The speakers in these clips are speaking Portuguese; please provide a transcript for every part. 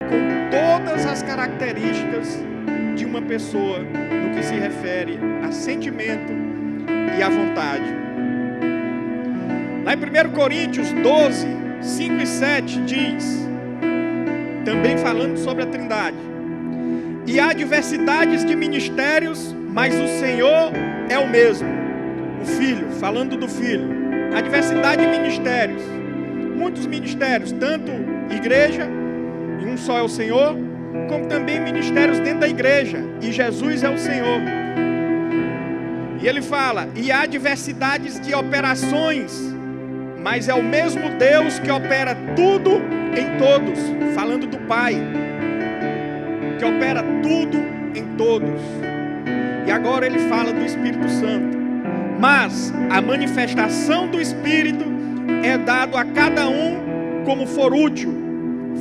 com todas as características de uma pessoa no que se refere a sentimento e a vontade. Lá em 1 Coríntios 12, 5 e 7 diz, também falando sobre a Trindade: e há diversidades de ministérios, mas o Senhor é o mesmo. O Filho, falando do Filho, a diversidade de ministérios, muitos ministérios, tanto igreja, e um só é o Senhor, como também ministérios dentro da igreja, e Jesus é o Senhor. E ele fala, e há diversidades de operações, mas é o mesmo Deus que opera tudo em todos, falando do Pai, que opera tudo em todos. E agora ele fala do Espírito Santo. Mas a manifestação do Espírito é dado a cada um como for útil,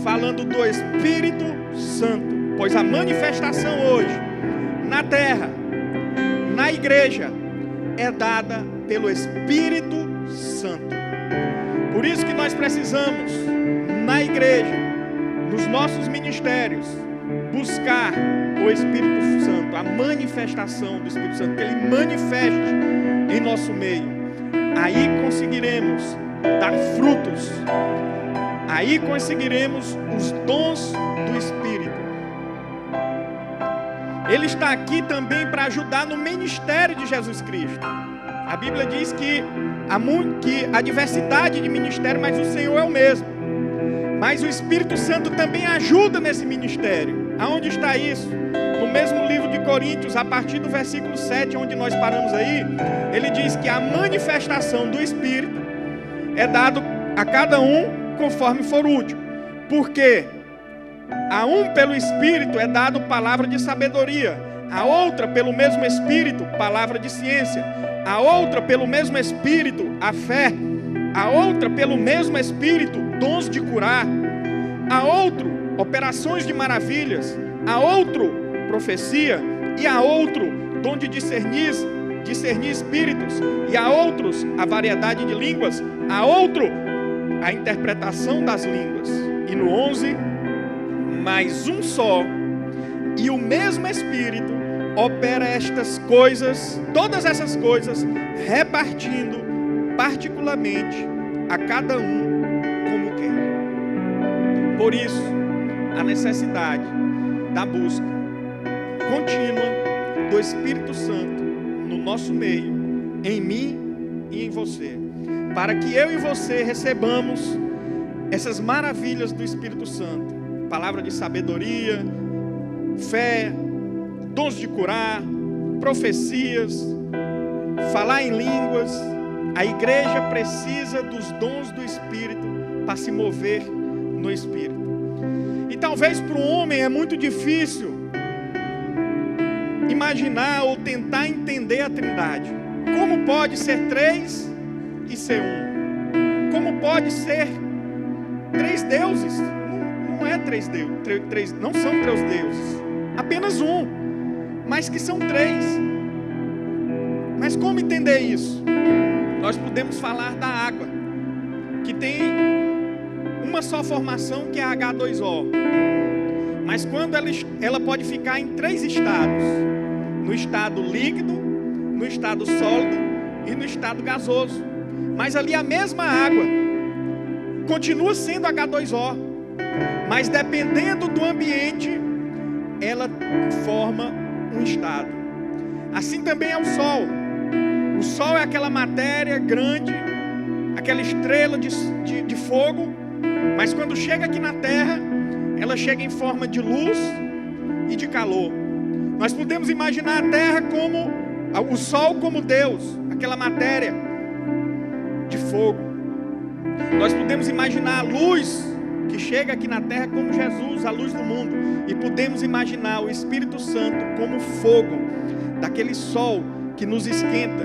falando do Espírito Santo. Pois a manifestação hoje, na terra, na igreja, é dada pelo Espírito Santo. Por isso que nós precisamos, na igreja, nos nossos ministérios, buscar o Espírito Santo, a manifestação do Espírito Santo, que Ele manifeste em nosso meio. Aí conseguiremos dar frutos, aí conseguiremos os dons do Espírito. Ele está aqui também para ajudar no ministério de Jesus Cristo. A Bíblia diz que há diversidade de ministério, mas o Senhor é o mesmo. Mas o Espírito Santo também ajuda nesse ministério. Aonde está isso? No mesmo livro de Coríntios, a partir do versículo 7, onde nós paramos aí, ele diz que a manifestação do Espírito é dado a cada um conforme for útil. Porque a um pelo Espírito é dado palavra de sabedoria, a outra pelo mesmo Espírito, palavra de ciência, a outra pelo mesmo Espírito, a fé, a outra pelo mesmo Espírito, dons de curar, a outro, operações de maravilhas, a outro, profecia, e a outro, dom de discernir espíritos, e a outros, a variedade de línguas, a outro, a interpretação das línguas. E no 11, mas um só, e o mesmo Espírito opera estas coisas, todas essas coisas, repartindo particularmente a cada um como quer. Por isso, a necessidade da busca contínua do Espírito Santo no nosso meio, em mim e em você, para que eu e você recebamos essas maravilhas do Espírito Santo, palavra de sabedoria, fé, dons de curar, profecias, falar em línguas. A igreja precisa dos dons do Espírito para se mover no Espírito. E talvez para o homem é muito difícil imaginar ou tentar entender a Trindade. Como pode ser três e ser um? Como pode ser três deuses? Não é três deuses, não são três deuses, apenas um, mas que são três. Mas como entender isso? Nós podemos falar da água, que tem uma só formação, que é a H2O. Mas quando ela pode ficar em três estados: no estado líquido, no estado sólido e no estado gasoso. Mas ali a mesma água continua sendo H2O, mas dependendo do ambiente, ela forma um estado. Assim também é o Sol. O Sol é aquela matéria grande, aquela estrela de fogo, mas quando chega aqui na Terra, ela chega em forma de luz e de calor. Nós podemos imaginar a Terra como, o Sol como Deus, aquela matéria de fogo. Nós podemos imaginar a luz que chega aqui na Terra como Jesus, a luz do mundo. E podemos imaginar o Espírito Santo como fogo, daquele sol que nos esquenta,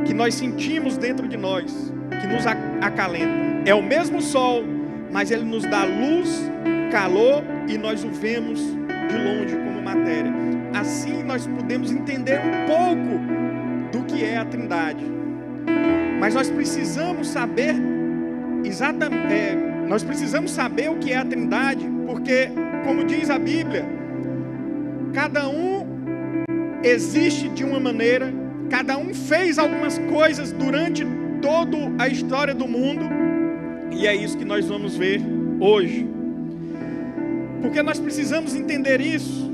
que nós sentimos dentro de nós, que nos acalenta. É o mesmo sol, mas ele nos dá luz, calor, e nós o vemos de longe como matéria. Assim nós podemos entender um pouco do que é a Trindade. Mas nós precisamos saber nós precisamos saber o que é a Trindade, porque como diz a Bíblia, cada um existe de uma maneira, cada um fez algumas coisas durante toda a história do mundo, e é isso que nós vamos ver hoje. Porque nós precisamos entender isso.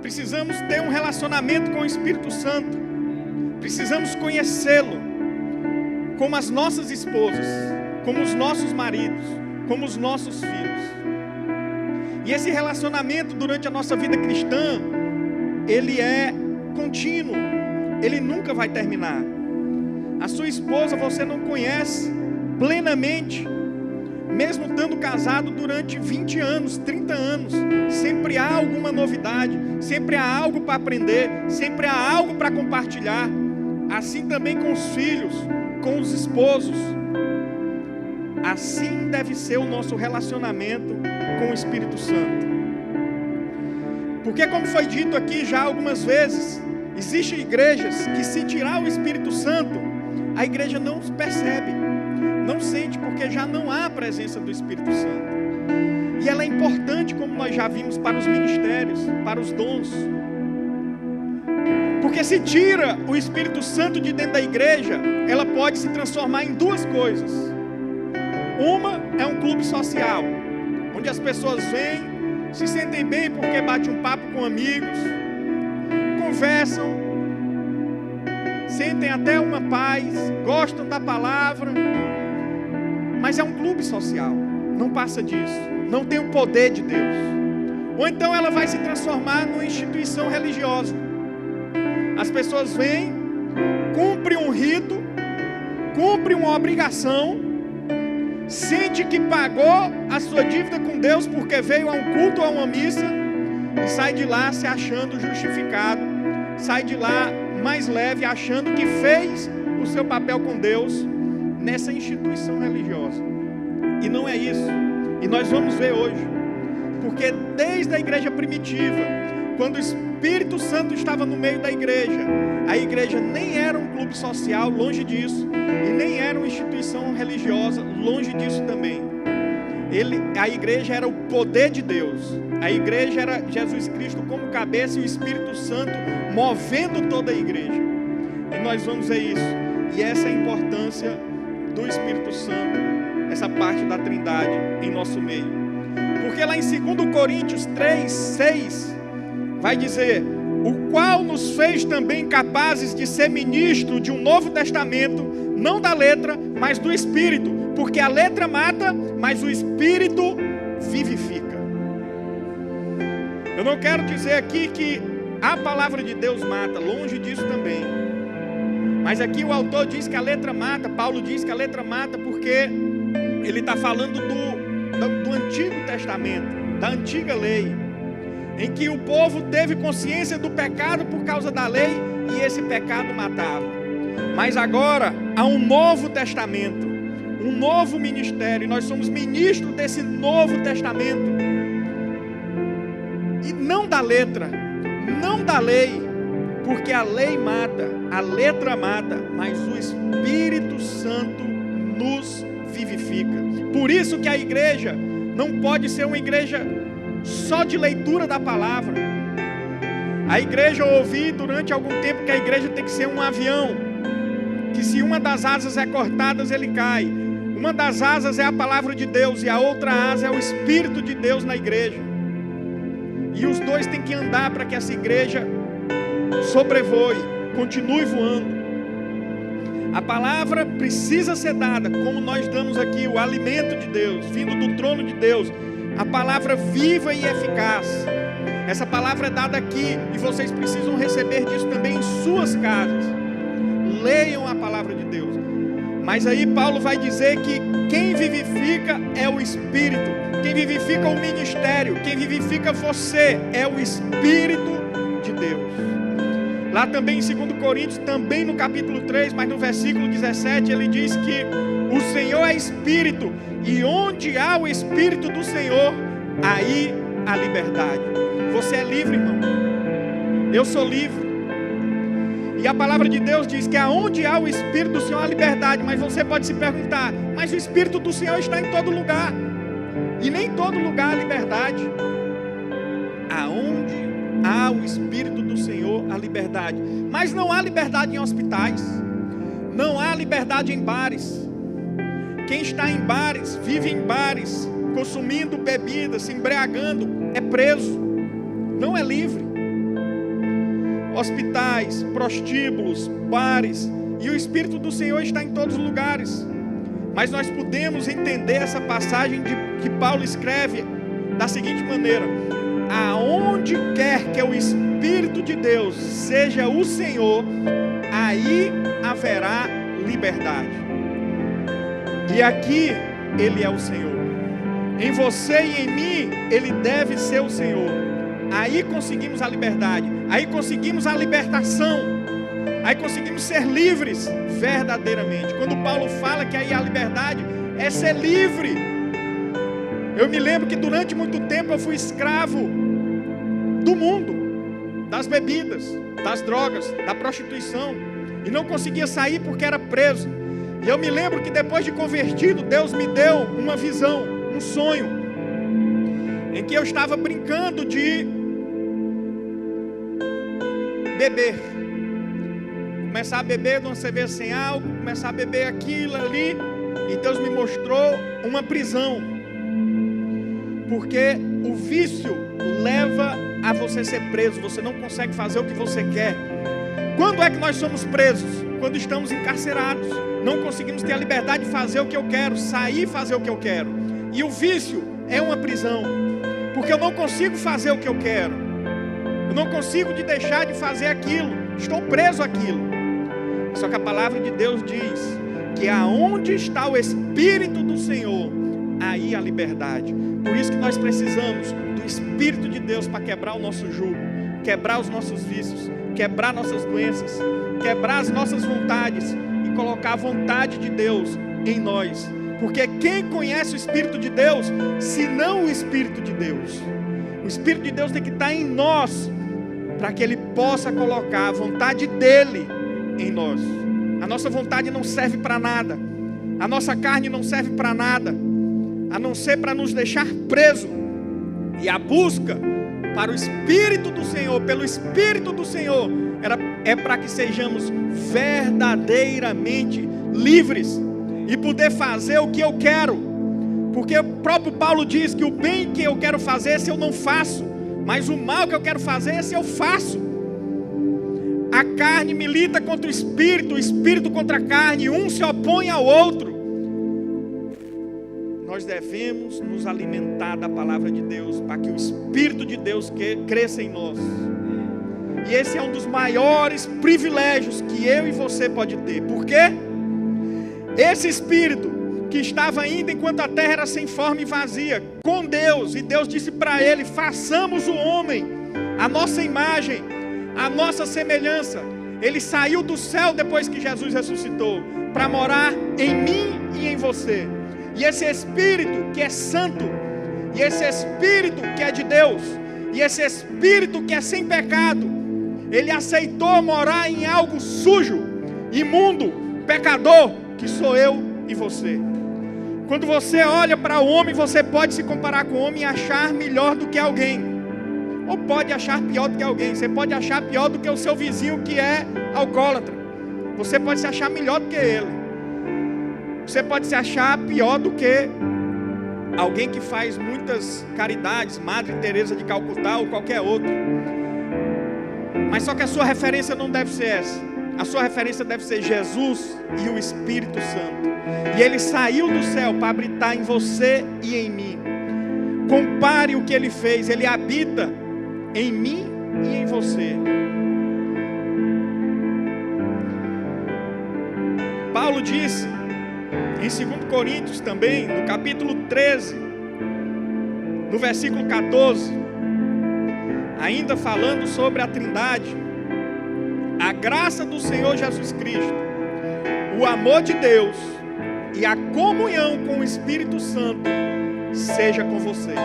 Precisamos ter um relacionamento com o Espírito Santo. Precisamos conhecê-lo como as nossas esposas, como os nossos maridos, como os nossos filhos. E esse relacionamento durante a nossa vida cristã, ele é contínuo. Ele nunca vai terminar. A sua esposa você não conhece plenamente, mesmo estando casado durante 20 anos, 30 anos, sempre há alguma novidade, sempre há algo para aprender, sempre há algo para compartilhar. Assim também com os filhos, com os esposos. Assim deve ser o nosso relacionamento com o Espírito Santo. Porque, como foi dito aqui já algumas vezes, existem igrejas que, se tirar o Espírito Santo, a igreja não percebe, não sente, porque já não há a presença do Espírito Santo. E ela é importante, como nós já vimos, para os ministérios, para os dons. Porque se tira o Espírito Santo de dentro da igreja, ela pode se transformar em duas coisas. Uma é um clube social, onde as pessoas vêm, se sentem bem porque bate um papo com amigos, conversam, sentem até uma paz, gostam da palavra, mas é um clube social, não passa disso, não tem o poder de Deus. Ou então ela vai se transformar numa instituição religiosa. As pessoas vêm, cumprem um rito, cumprem uma obrigação, sente que pagou a sua dívida com Deus porque veio a um culto ou a uma missa, e sai de lá se achando justificado, sai de lá mais leve, achando que fez o seu papel com Deus nessa instituição religiosa. E não é isso. E nós vamos ver hoje, porque desde a igreja primitiva, quando o Espírito Santo estava no meio da igreja, a igreja nem era um clube social, longe disso, e nem era uma instituição religiosa, longe disso também. A igreja era o poder de Deus, a igreja era Jesus Cristo como cabeça e o Espírito Santo movendo toda a igreja. E nós vamos ver isso, e essa é a importância do Espírito Santo, essa parte da Trindade em nosso meio. Porque lá em 2 Coríntios 3:6 vai dizer: o qual nos fez também capazes de ser ministro de um novo testamento, não da letra, mas do Espírito, porque a letra mata, mas o Espírito vivifica. Eu não quero dizer aqui que a palavra de Deus mata, longe disso também. Mas aqui o autor diz que a letra mata, Paulo diz que a letra mata porque ele está falando do Antigo Testamento, da antiga lei, em que o povo teve consciência do pecado por causa da lei, e esse pecado matava. Mas agora há um novo testamento, um novo ministério, e nós somos ministros desse novo testamento, e não da letra, não da lei, porque a lei mata, a letra mata, mas o Espírito Santo nos vivifica. Por isso que a igreja não pode ser uma igreja só de leitura da palavra. A igreja, eu ouvi durante algum tempo que a igreja tem que ser um avião, que se uma das asas é cortada, ele cai. Uma das asas é a palavra de Deus e a outra asa é o Espírito de Deus na igreja. E os dois têm que andar para que essa igreja sobrevoe, continue voando. A palavra precisa ser dada, como nós damos aqui, o alimento de Deus, vindo do trono de Deus. A palavra viva e eficaz. Essa palavra é dada aqui e vocês precisam receber disso também em suas casas. Leiam a palavra de Deus. Mas aí Paulo vai dizer que quem vivifica é o Espírito. Quem vivifica o ministério, quem vivifica você é o Espírito de Deus. Lá também em 2 Coríntios, também no capítulo 3, mas no versículo 17, ele diz que o Senhor é Espírito, e onde há o Espírito do Senhor, aí há liberdade. Você é livre, irmão. Eu sou livre. E a palavra de Deus diz que aonde há o Espírito do Senhor há liberdade. Mas você pode se perguntar: mas o Espírito do Senhor está em todo lugar. E nem em todo lugar há liberdade. Aonde há o Espírito do Senhor, há liberdade. Mas não há liberdade em hospitais. Não há liberdade em bares. Quem está em bares, vive em bares, consumindo bebidas, se embriagando, é preso. Não é livre. Hospitais, prostíbulos, bares, e o Espírito do Senhor está em todos os lugares. Mas nós podemos entender essa passagem que Paulo escreve da seguinte maneira: aonde quer que o Espírito de Deus seja o Senhor, aí haverá liberdade. E aqui Ele é o Senhor. Em você e em mim, Ele deve ser o Senhor. Aí conseguimos a liberdade, aí conseguimos a libertação, aí conseguimos ser livres verdadeiramente. Quando Paulo fala que aí a liberdade é ser livre. Eu me lembro que durante muito tempo eu fui escravo do mundo, das bebidas, das drogas, da prostituição, e não conseguia sair porque era preso. E eu me lembro que depois de convertido, Deus me deu uma visão, um sonho, em que eu estava brincando de beber, começar a beber de uma cerveja sem álcool, começar a beber aquilo ali, e Deus me mostrou uma prisão, porque o vício leva a você ser preso, você não consegue fazer o que você quer. Quando é que nós somos presos? Quando estamos encarcerados, não conseguimos ter a liberdade de fazer o que eu quero, sair e fazer o que eu quero. E o vício é uma prisão, porque eu não consigo fazer o que eu quero, eu não consigo deixar de fazer aquilo, estou preso àquilo. Só que a palavra de Deus diz que aonde está o Espírito do Senhor, aí a liberdade. Por isso que nós precisamos do Espírito de Deus para quebrar o nosso jugo, quebrar os nossos vícios, quebrar nossas doenças, quebrar as nossas vontades e colocar a vontade de Deus em nós. Porque quem conhece o Espírito de Deus, senão o Espírito de Deus? O Espírito de Deus tem que estar em nós, para que Ele possa colocar a vontade dEle em nós. A nossa vontade não serve para nada, a nossa carne não serve para nada, a não ser para nos deixar preso. E a busca para o Espírito do Senhor, pelo Espírito do Senhor, é para que sejamos verdadeiramente livres e poder fazer o que eu quero. Porque o próprio Paulo diz que o bem que eu quero fazer, esse eu não faço, mas o mal que eu quero fazer, esse eu faço. A carne milita contra o espírito contra a carne, um se opõe ao outro. Nós devemos nos alimentar da palavra de Deus, para que o Espírito de Deus cresça em nós. E esse é um dos maiores privilégios que eu e você pode ter. Por quê? Esse Espírito que estava ainda enquanto a terra era sem forma e vazia, com Deus, e Deus disse para ele: façamos o homem, a nossa imagem, a nossa semelhança. Ele saiu do céu depois que Jesus ressuscitou, para morar em mim e em você. E esse Espírito que é santo, e esse Espírito que é de Deus, e esse Espírito que é sem pecado, Ele aceitou morar em algo sujo, imundo, pecador, que sou eu e você. Quando você olha para o homem, você pode se comparar com o homem e achar melhor do que alguém, ou pode achar pior do que alguém. Você pode achar pior do que o seu vizinho que é alcoólatra, você pode se achar melhor do que ele. Você pode se achar pior do que alguém que faz muitas caridades, Madre Teresa de Calcutá ou qualquer outro. Mas só que a sua referência não deve ser essa. A sua referência deve ser Jesus e o Espírito Santo. E Ele saiu do céu para habitar em você e em mim. Compare o que Ele fez. Ele habita em mim e em você. Paulo disse em 2 Coríntios também, no capítulo 13, no versículo 14, ainda falando sobre a Trindade: a graça do Senhor Jesus Cristo, o amor de Deus e a comunhão com o Espírito Santo seja com vocês.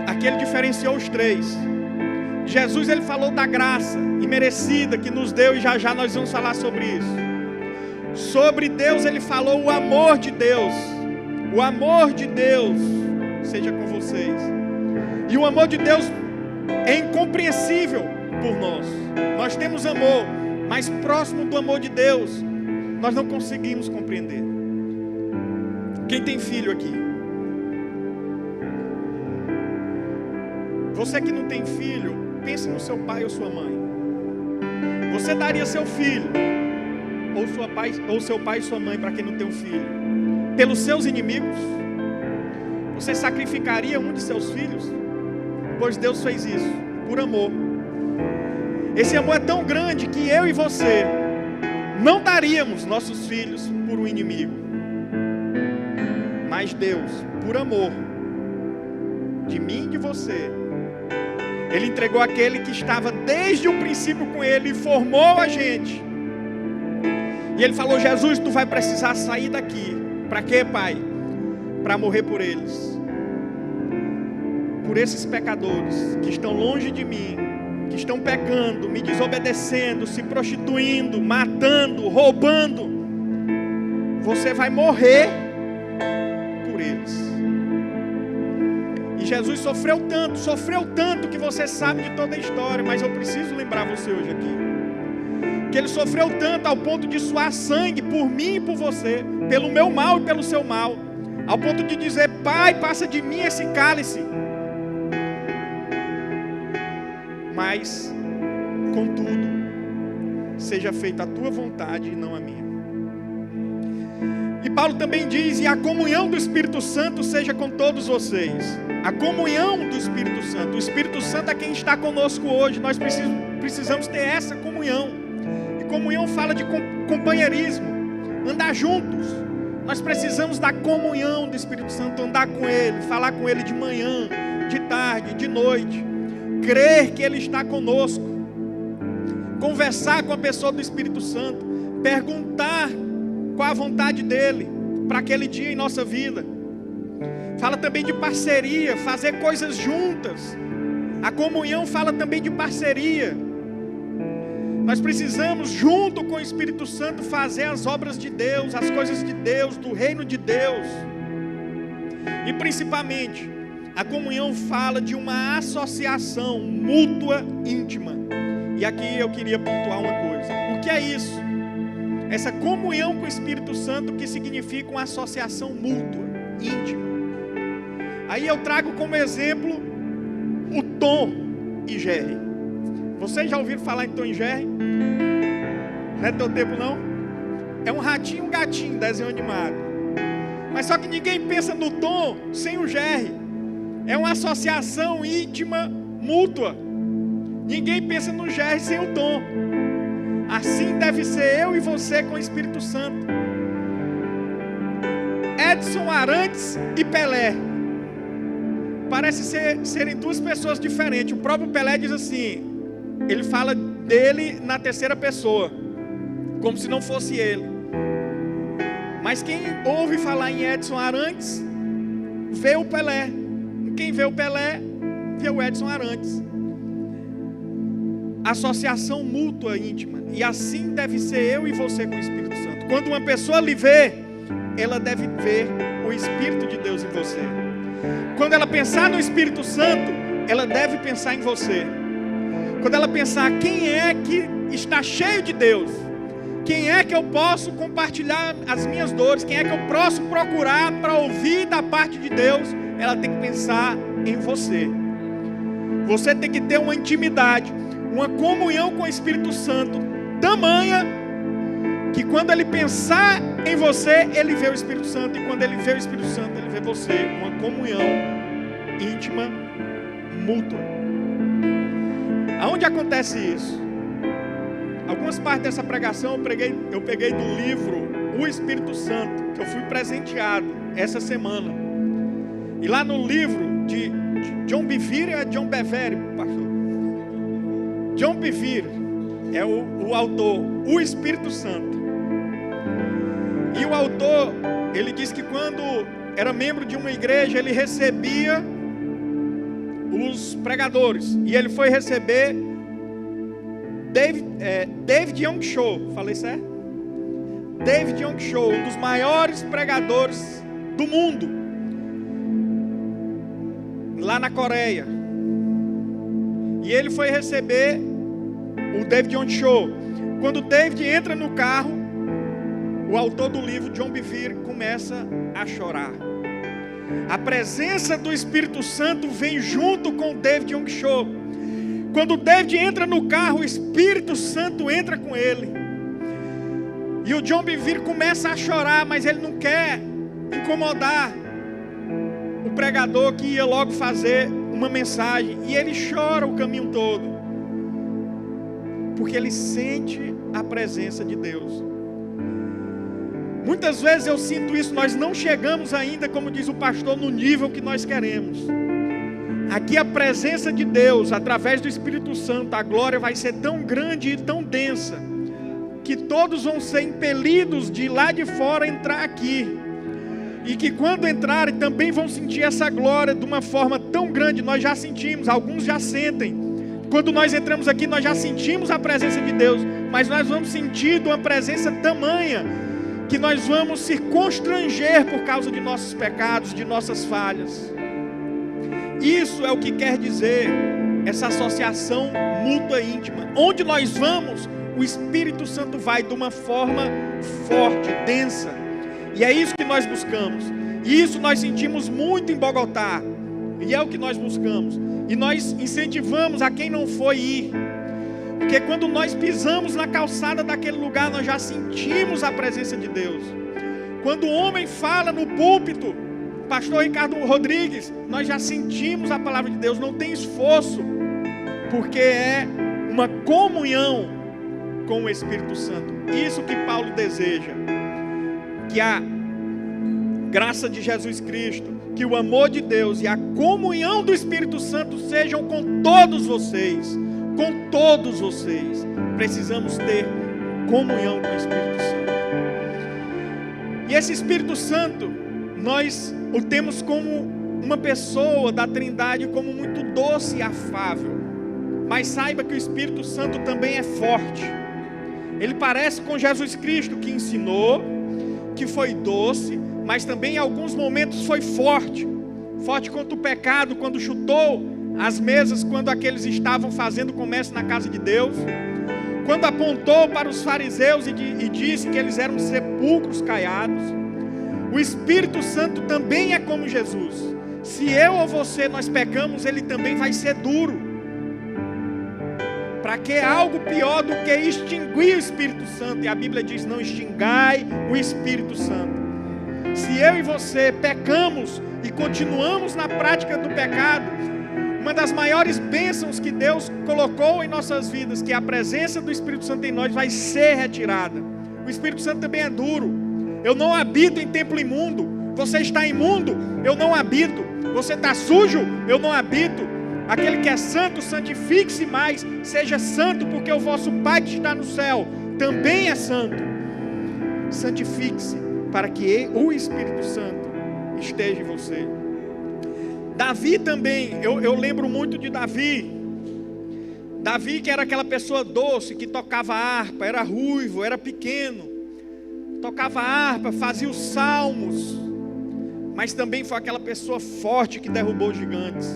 Aqui ele diferenciou os três. Jesus, ele falou da graça imerecida que nos deu, e já já nós vamos falar sobre isso. Sobre Deus ele falou o amor de Deus. O amor de Deus seja com vocês. E o amor de Deus é incompreensível por nós. Nós temos amor, mas próximo do amor de Deus, nós não conseguimos compreender. Quem tem filho aqui? Você que não tem filho, pense no seu pai ou sua mãe. Você daria seu filho, ou seu pai e sua mãe, para quem não tem um filho, pelos seus inimigos? Você sacrificaria um de seus filhos? Pois Deus fez isso, por amor. Esse amor é tão grande que eu e você não daríamos nossos filhos por um inimigo. Mas Deus, por amor de mim e de você, Ele entregou aquele que estava desde o princípio com Ele e formou a gente. E Ele falou: Jesus, tu vai precisar sair daqui. Para quê, Pai? Para morrer por eles. Por esses pecadores que estão longe de mim, que estão pecando, me desobedecendo, se prostituindo, matando, roubando. Você vai morrer por eles. E Jesus sofreu tanto que você sabe de toda a história, mas eu preciso lembrar você hoje aqui, que Ele sofreu tanto ao ponto de suar sangue por mim e por você, pelo meu mal e pelo seu mal, ao ponto de dizer: Pai, passa de mim esse cálice. Mas, contudo, seja feita a tua vontade e não a minha. E Paulo também diz: e a comunhão do Espírito Santo seja com todos vocês. A comunhão do Espírito Santo. O Espírito Santo é quem está conosco hoje. Nós precisamos ter essa comunhão. E comunhão fala de companheirismo, andar juntos. Nós precisamos da comunhão do Espírito Santo, andar com Ele, falar com Ele de manhã, de tarde, de noite. Crer que Ele está conosco, conversar com a pessoa do Espírito Santo, perguntar qual a vontade dEle para aquele dia em nossa vida. Fala também de parceria, fazer coisas juntas. A comunhão fala também de parceria. Nós precisamos, junto com o Espírito Santo, fazer as obras de Deus, as coisas de Deus, do reino de Deus. E principalmente, a comunhão fala de uma associação mútua íntima. E aqui eu queria pontuar uma coisa. O que é isso? Essa comunhão com o Espírito Santo, que significa uma associação mútua, íntima. Aí eu trago como exemplo o Tom e Jerry. Vocês já ouviram falar em Tom e Jerry? Não é teu tempo não? É um ratinho e um gatinho, desenho animado. Mas só que ninguém pensa no Tom sem o Jerry. É uma associação íntima, mútua. Ninguém pensa no Jerry sem o Tom. Assim deve ser eu e você com o Espírito Santo. Edson Arantes e Pelé. Parece serem duas pessoas diferentes. O próprio Pelé diz assim, ele fala dele na terceira pessoa, como se não fosse ele. Mas quem ouve falar em Edson Arantes, vê o Pelé. Quem vê o Pelé, vê o Edson Arantes. Associação mútua íntima. E assim deve ser eu e você com o Espírito Santo. Quando uma pessoa lhe vê, ela deve ver o Espírito de Deus em você. Quando ela pensar no Espírito Santo, ela deve pensar em você. Quando ela pensar quem é que está cheio de Deus, quem é que eu posso compartilhar as minhas dores, quem é que eu posso procurar para ouvir da parte de Deus, ela tem que pensar em você. Você tem que ter uma intimidade, uma comunhão com o Espírito Santo tamanha que quando ele pensar em você, ele vê o Espírito Santo, e quando ele vê o Espírito Santo, ele vê você. Uma comunhão íntima, mútua. Aonde acontece isso? Algumas partes dessa pregação eu peguei do livro O Espírito Santo, que eu fui presenteado essa semana. E lá no livro de John Bevere, é John Bevere, pastor? John Bevere é o autor, O Espírito Santo. E o autor, ele diz que quando era membro de uma igreja, ele recebia os pregadores. E ele foi receber David Young Cho, falei certo? David Young Cho, um dos maiores pregadores do mundo. lá na Coreia. E ele foi receber o David Yong Cho. Quando o David entra no carro, o autor do livro, John Bevere, começa a chorar. A presença do Espírito Santo vem junto com o David Yong Cho. Quando o David entra no carro, o Espírito Santo entra com ele. E o John Bevere começa a chorar, mas ele não quer incomodar o pregador que ia logo fazer uma mensagem. E ele chora o caminho todo, porque ele sente a presença de Deus. Muitas vezes eu sinto isso, nós não chegamos ainda, como diz o pastor, no nível que nós queremos. Aqui a presença de Deus, através do Espírito Santo, a glória vai ser tão grande e tão densa, que todos vão ser impelidos de lá de fora entrar aqui. E que quando entrarem também vão sentir essa glória de uma forma tão grande. Nós já sentimos, alguns já sentem. Quando nós entramos aqui, nós já sentimos a presença de Deus. Mas nós vamos sentir uma presença tamanha, que nós vamos se constranger por causa de nossos pecados, de nossas falhas. Isso é o que quer dizer essa associação mútua e íntima. Onde nós vamos, o Espírito Santo vai de uma forma forte, densa. E é isso que nós buscamos. E isso nós sentimos muito em Bogotá. E é o que nós buscamos. E nós incentivamos a quem não foi ir. Porque quando nós pisamos na calçada daquele lugar, nós já sentimos a presença de Deus. Quando o homem fala no púlpito, pastor Ricardo Rodrigues, nós já sentimos a palavra de Deus. Não tem esforço, porque é uma comunhão com o Espírito Santo. Isso que Paulo deseja. Que a graça de Jesus Cristo, que o amor de Deus e a comunhão do Espírito Santo sejam com todos vocês. Com todos vocês. Precisamos ter comunhão com o Espírito Santo. E esse Espírito Santo, nós o temos como uma pessoa da Trindade, como muito doce e afável. Mas saiba que o Espírito Santo também é forte. Ele parece com Jesus Cristo, que ensinou, que foi doce, mas também em alguns momentos foi forte. Forte contra o pecado, quando chutou as mesas, quando aqueles estavam fazendo comércio na casa de Deus. Quando apontou para os fariseus e disse que eles eram sepulcros caiados. O Espírito Santo também é como Jesus. Se eu ou você nós pecamos, ele também vai ser duro. Para que algo pior do que extinguir o Espírito Santo? E a Bíblia diz: não extingai o Espírito Santo. Se eu e você pecamos e continuamos na prática do pecado, uma das maiores bênçãos que Deus colocou em nossas vidas, que é a presença do Espírito Santo em nós, vai ser retirada. O Espírito Santo também é duro. Eu não habito em templo imundo. Você está imundo, eu não habito. Você está sujo, eu não habito. Aquele que é santo, santifique-se mais, seja santo, porque o vosso Pai que está no céu também é santo. Santifique-se, para que o Espírito Santo esteja em você. Davi também, eu lembro muito de Davi. Davi, que era aquela pessoa doce, que tocava harpa, era ruivo, era pequeno, tocava harpa, fazia os salmos, mas também foi aquela pessoa forte que derrubou gigantes.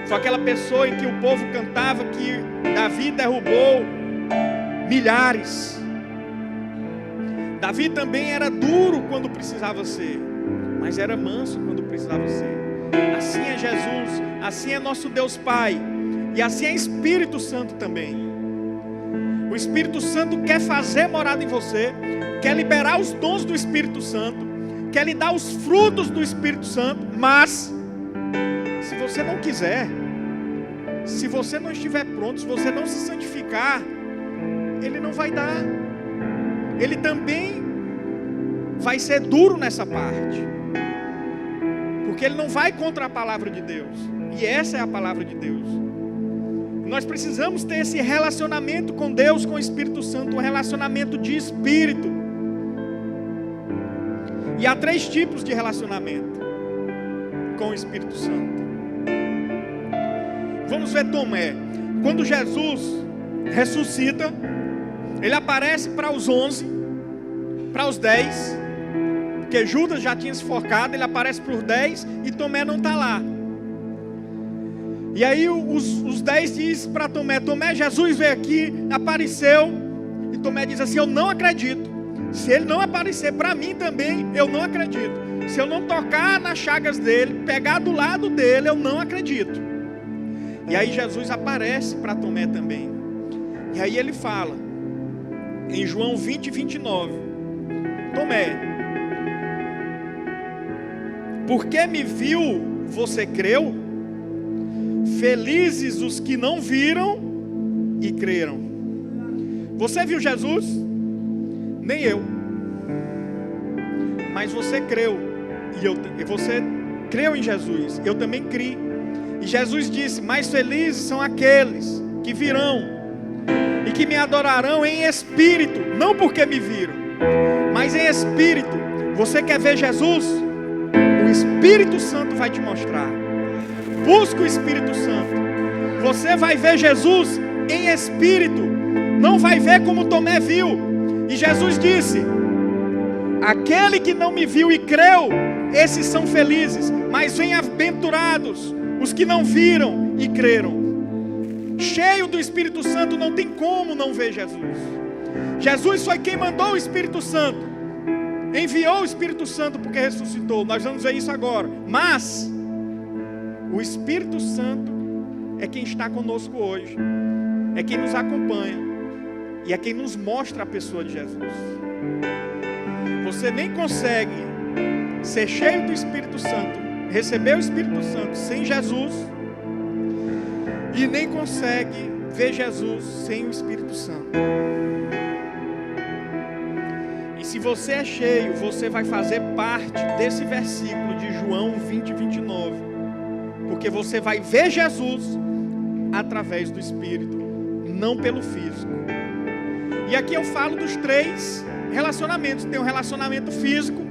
Foi aquela pessoa em que o povo cantava que Davi derrubou milhares. Davi também era duro quando precisava ser, mas era manso quando precisava ser. Assim é Jesus, assim é nosso Deus Pai, e assim é Espírito Santo também. O Espírito Santo quer fazer morada em você, quer liberar os dons do Espírito Santo, quer lhe dar os frutos do Espírito Santo, mas se você não quiser, se você não estiver pronto, se você não se santificar, Ele não vai dar. Ele também vai ser duro nessa parte, porque Ele não vai contra a palavra de Deus, e essa é a palavra de Deus. Nós precisamos ter esse relacionamento com Deus, com o Espírito Santo, um relacionamento de espírito. E há 3 tipos de relacionamento com o Espírito Santo. Vamos ver Tomé. Quando Jesus ressuscita, Ele aparece para os 11, para os 10, porque Judas já tinha se forcado. Ele aparece para os 10 e Tomé não está lá. E aí os 10 dizem para Tomé: Tomé, Jesus veio aqui, apareceu. E Tomé diz assim: eu não acredito. Se ele não aparecer para mim também, eu não acredito. Se eu não tocar nas chagas dele, pegar do lado dele, eu não acredito. E aí Jesus aparece para Tomé também. E aí ele fala, em João 20, 29, Tomé, porque me viu, você creu? Felizes os que não viram e creram. Você viu Jesus? Nem eu. Mas você creu. E você creu em Jesus. Eu também criei. E Jesus disse: mais felizes são aqueles que virão e que me adorarão em espírito, não porque me viram, mas em espírito. Você quer ver Jesus? O Espírito Santo vai te mostrar. Busca o Espírito Santo. Você vai ver Jesus em espírito. Não vai ver como Tomé viu. E Jesus disse: aquele que não me viu e creu, esses são felizes. Mas bem-aventurados os que não viram e creram. Cheio do Espírito Santo, não tem como não ver Jesus. Jesus foi quem mandou o Espírito Santo. Enviou o Espírito Santo porque ressuscitou. Nós vamos ver isso agora. Mas o Espírito Santo é quem está conosco hoje. É quem nos acompanha. E é quem nos mostra a pessoa de Jesus. Você nem consegue ser cheio do Espírito Santo, receber o Espírito Santo sem Jesus, e nem consegue ver Jesus sem o Espírito Santo. E se você é cheio, você vai fazer parte desse versículo de João 20, 29. Porque você vai ver Jesus através do Espírito, não pelo físico. E aqui eu falo dos 3 relacionamentos. Tem um relacionamento físico,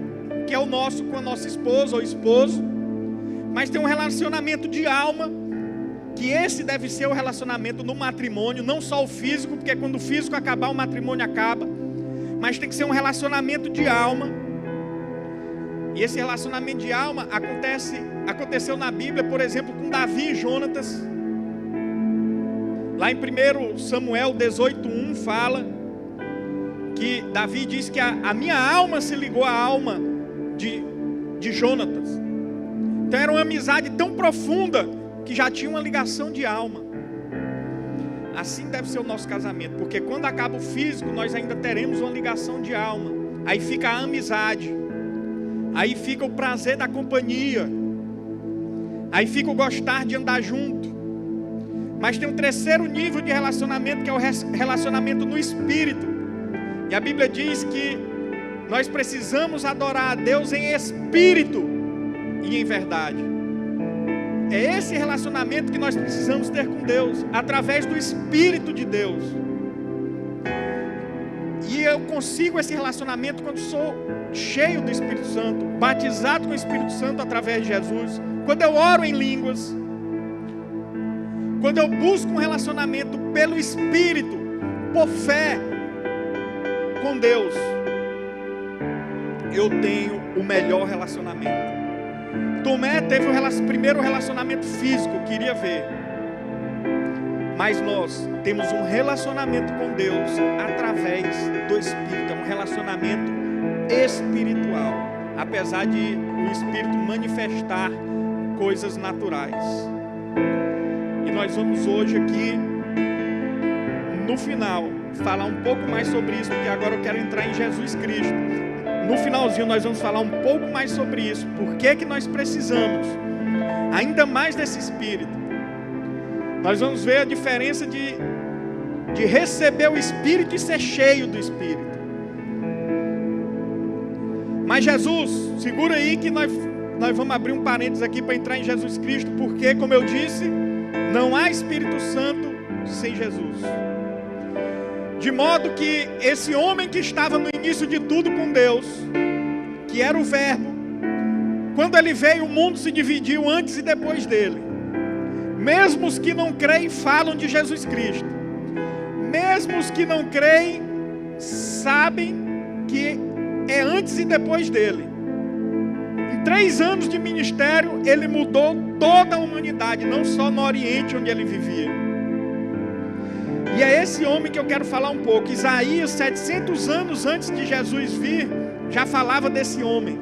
que é o nosso com a nossa esposa ou esposo. Mas tem um relacionamento de alma, que esse deve ser o relacionamento no matrimônio. Não só o físico, porque quando o físico acabar, o matrimônio acaba. Mas tem que ser um relacionamento de alma. E esse relacionamento de alma aconteceu na Bíblia, por exemplo, com Davi e Jonatas. Lá em 1 Samuel 18:1 fala que Davi diz que a minha alma se ligou à alma de Jonatas. Então era uma amizade tão profunda que já tinha uma ligação de alma. Assim deve ser o nosso casamento, porque quando acaba o físico, nós ainda teremos uma ligação de alma. Aí fica a amizade, aí fica o prazer da companhia, aí fica o gostar de andar junto. Mas tem um terceiro nível de relacionamento, que é o relacionamento no Espírito. E a Bíblia diz que nós precisamos adorar a Deus em espírito e em verdade. É esse relacionamento que nós precisamos ter com Deus, através do Espírito de Deus. E eu consigo esse relacionamento quando sou cheio do Espírito Santo, batizado com o Espírito Santo através de Jesus. Quando eu oro em línguas, quando eu busco um relacionamento pelo Espírito, por fé com Deus, eu tenho o melhor relacionamento. Tomé teve o primeiro relacionamento físico, queria ver. Mas nós temos um relacionamento com Deus através do Espírito. É um relacionamento espiritual, apesar de o Espírito manifestar coisas naturais. E nós vamos hoje aqui, no final, falar um pouco mais sobre isso, porque agora eu quero entrar em Jesus Cristo. No finalzinho nós vamos falar um pouco mais sobre isso. Por que nós precisamos ainda mais desse Espírito? Nós vamos ver a diferença de receber o Espírito e ser cheio do Espírito. Mas Jesus, segura aí que nós vamos abrir um parênteses aqui para entrar em Jesus Cristo, porque, como eu disse, não há Espírito Santo sem Jesus. De modo que esse homem que estava no início de tudo com Deus, que era o Verbo, quando ele veio, o mundo se dividiu antes e depois dele. Mesmo os que não creem falam de Jesus Cristo. Mesmo os que não creem sabem que é antes e depois dele. Em 3 anos de ministério, ele mudou toda a humanidade, não só no Oriente onde ele vivia. E é esse homem que eu quero falar um pouco. Isaías, 700 anos antes de Jesus vir, já falava desse homem.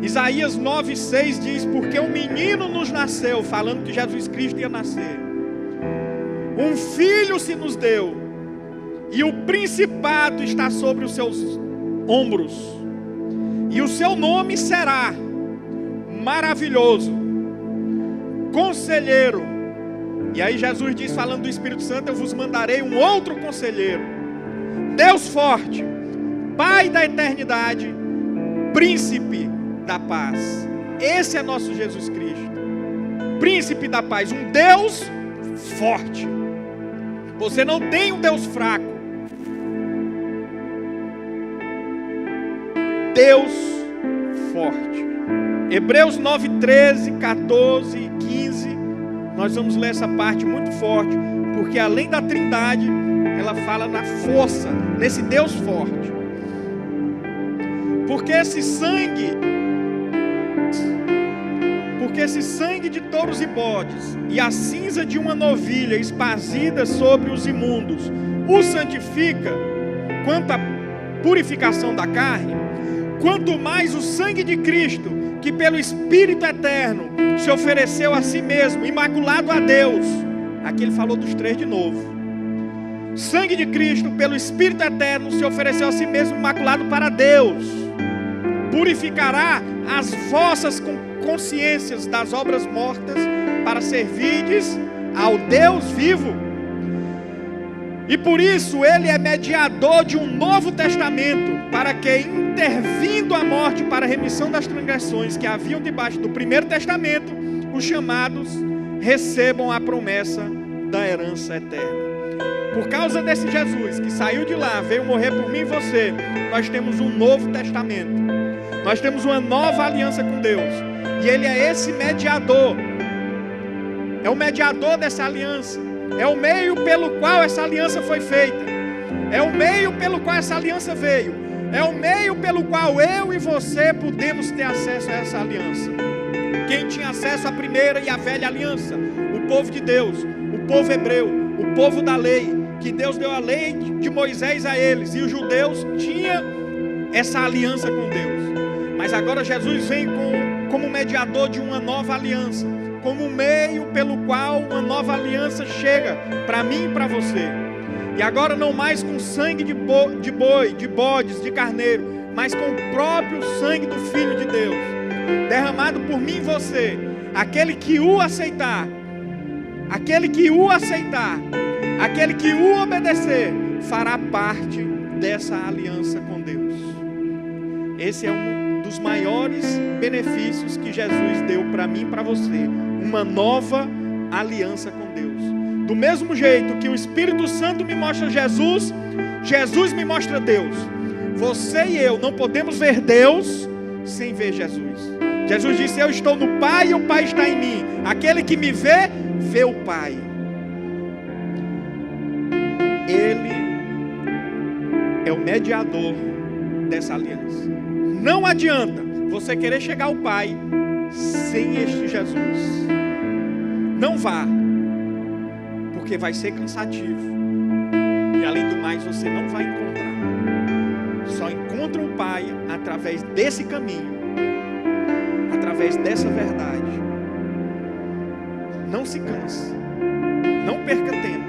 Isaías 9,6 diz: porque um menino nos nasceu, falando que Jesus Cristo ia nascer. Um filho se nos deu, e o principado está sobre os seus ombros. E o seu nome será Maravilhoso, Conselheiro. E aí Jesus diz, falando do Espírito Santo: eu vos mandarei um outro conselheiro, Deus forte, Pai da eternidade, Príncipe da paz. Esse é nosso Jesus Cristo, Príncipe da paz, um Deus forte. Você não tem um Deus fraco. Deus forte. Hebreus 9, 13, 14 e 15. Nós vamos ler essa parte muito forte, porque além da Trindade, ela fala na força desse Deus forte. Porque esse sangue de touros e bodes e a cinza de uma novilha esparcida sobre os imundos o santifica quanto à purificação da carne, quanto mais o sangue de Cristo, que pelo Espírito eterno se ofereceu a si mesmo, imaculado a Deus. Aqui ele falou dos 3 de novo. Sangue de Cristo, pelo Espírito eterno, se ofereceu a si mesmo, imaculado para Deus. Purificará as vossas consciências das obras mortas, para servirdes ao Deus vivo. E por isso ele é mediador de um novo testamento, para que, intervindo a morte para a remissão das transgressões que haviam debaixo do primeiro testamento, os chamados recebam a promessa da herança eterna. Por causa desse Jesus que saiu de lá, veio morrer por mim e você, nós temos um novo testamento. Nós temos uma nova aliança com Deus. E ele é esse mediador. É o mediador dessa aliança. É o meio pelo qual essa aliança foi feita. É o meio pelo qual essa aliança veio. É o meio pelo qual eu e você podemos ter acesso a essa aliança. Quem tinha acesso à primeira e à velha aliança? O povo de Deus, o povo hebreu, o povo da lei, que Deus deu a lei de Moisés a eles. E os judeus tinham essa aliança com Deus. Mas agora Jesus vem como mediador de uma nova aliança, como meio pelo qual uma nova aliança chega para mim e para você. E agora não mais com sangue de boi, de bodes, de carneiro, mas com o próprio sangue do Filho de Deus, derramado por mim e você. Aquele que o aceitar, aquele que o obedecer, fará parte dessa aliança com Deus. Esse é um dos maiores benefícios que Jesus deu para mim e para você, uma nova aliança com Deus. Do mesmo jeito que o Espírito Santo me mostra Jesus, Jesus me mostra Deus. Você e eu não podemos ver Deus sem ver Jesus. Jesus disse: eu estou no Pai e o Pai está em mim. Aquele que me vê, vê o Pai. Ele é o mediador dessa aliança. Não adianta você querer chegar ao Pai sem este Jesus. Não vá, porque vai ser cansativo. E além do mais, você não vai encontrar. Só encontra o Pai através desse caminho, através dessa verdade. Não se canse, não perca tempo.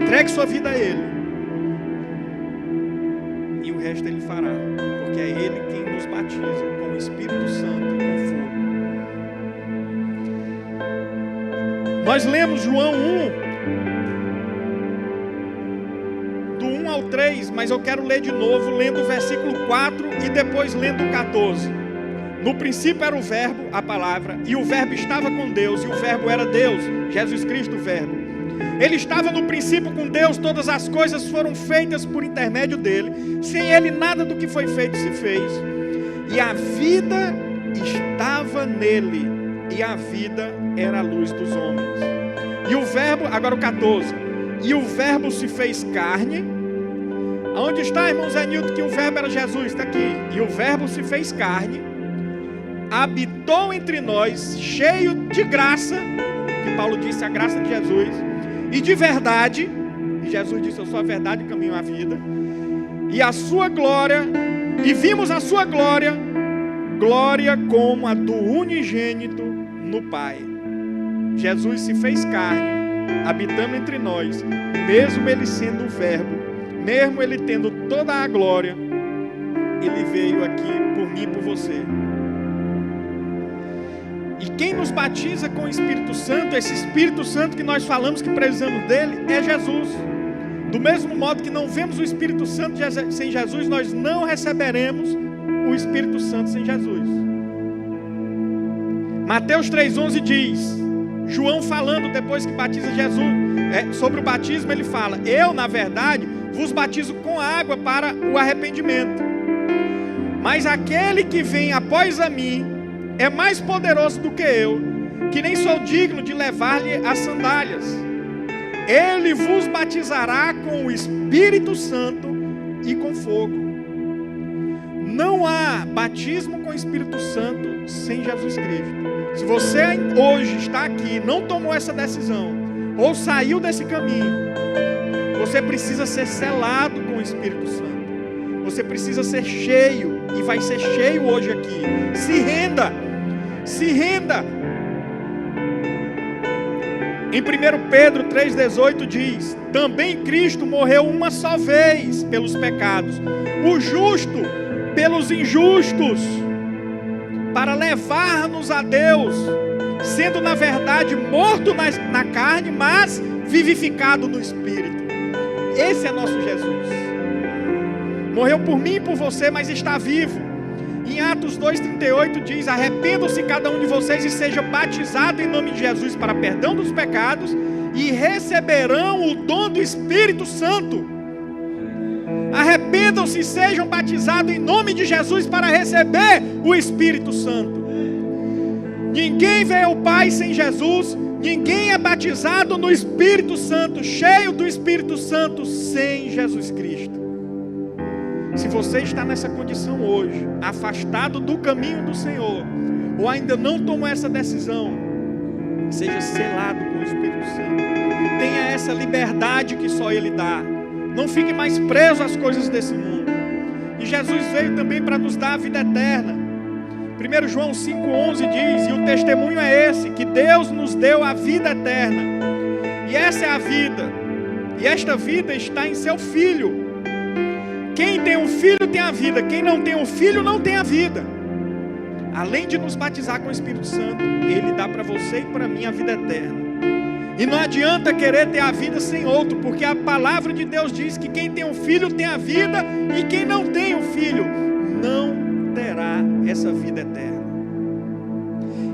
Entregue sua vida a Ele, e o resto Ele fará, porque é Ele quem nos batiza com o Espírito Santo e com fogo. Nós lemos João 1, do 1 ao 3, mas eu quero ler de novo, lendo o versículo 4 e depois lendo o 14. No princípio era o verbo, a palavra, e o verbo estava com Deus, e o verbo era Deus, Jesus Cristo o verbo. Ele estava no princípio com Deus, todas as coisas foram feitas por intermédio dele, sem ele nada do que foi feito se fez. E a vida estava nele, e a vida era a luz dos homens. E o verbo, agora o 14, e o verbo se fez carne Onde está, irmão Zé Nilton, que o verbo era Jesus? Está aqui. E o verbo se fez carne, habitou entre nós, cheio de graça, que Paulo disse, a graça de Jesus, e de verdade. E Jesus disse, eu sou a verdade, o caminho, a vida. E a sua glória, e vimos a sua glória, glória como a do unigênito no Pai. Jesus se fez carne, habitando entre nós, mesmo ele sendo o verbo, mesmo ele tendo toda a glória, ele veio aqui por mim e por você. E quem nos batiza com o Espírito Santo, esse Espírito Santo que nós falamos que precisamos dele, é Jesus. Do mesmo modo que não vemos o Espírito Santo sem Jesus, nós não receberemos o Espírito Santo sem Jesus. Mateus 3,11 diz, João falando depois que batiza Jesus, sobre o batismo ele fala, eu na verdade vos batizo com água para o arrependimento, mas aquele que vem após a mim é mais poderoso do que eu, que nem sou digno de levar-lhe as sandálias. Ele vos batizará com o Espírito Santo e com fogo. Não há batismo com o Espírito Santo sem Jesus Cristo. Se você hoje está aqui, não tomou essa decisão, ou saiu desse caminho, você precisa ser selado com o Espírito Santo. Você precisa ser cheio, e vai ser cheio hoje aqui. Se renda, se renda. Em 1 Pedro 3,18 diz, também Cristo morreu uma só vez pelos pecados, o justo pelos injustos, para levar-nos a Deus, sendo na verdade morto na carne, mas vivificado no Espírito. Esse é nosso Jesus. Morreu por mim e por você, mas está vivo. Em Atos 2,38 diz, arrependam-se cada um de vocês e seja batizado em nome de Jesus para perdão dos pecados e receberão o dom do Espírito Santo. Arrependam-se e sejam batizados em nome de Jesus para receber o Espírito Santo. Ninguém vê o Pai sem Jesus, ninguém é batizado no Espírito Santo, cheio do Espírito Santo, sem Jesus Cristo. Se você está nessa condição hoje, afastado do caminho do Senhor, ou ainda não tomou essa decisão, seja selado com o Espírito Santo. Tenha essa liberdade que só Ele dá. Não fique mais preso às coisas desse mundo. E Jesus veio também para nos dar a vida eterna. 1 João 5,11 diz, e o testemunho é esse, que Deus nos deu a vida eterna. E essa é a vida. E esta vida está em seu Filho. Quem tem um filho tem a vida, quem não tem um filho não tem a vida. Além de nos batizar com o Espírito Santo, Ele dá para você e para mim a vida eterna. E não adianta querer ter a vida sem outro, porque a palavra de Deus diz que quem tem um filho tem a vida, e quem não tem um filho não terá essa vida eterna.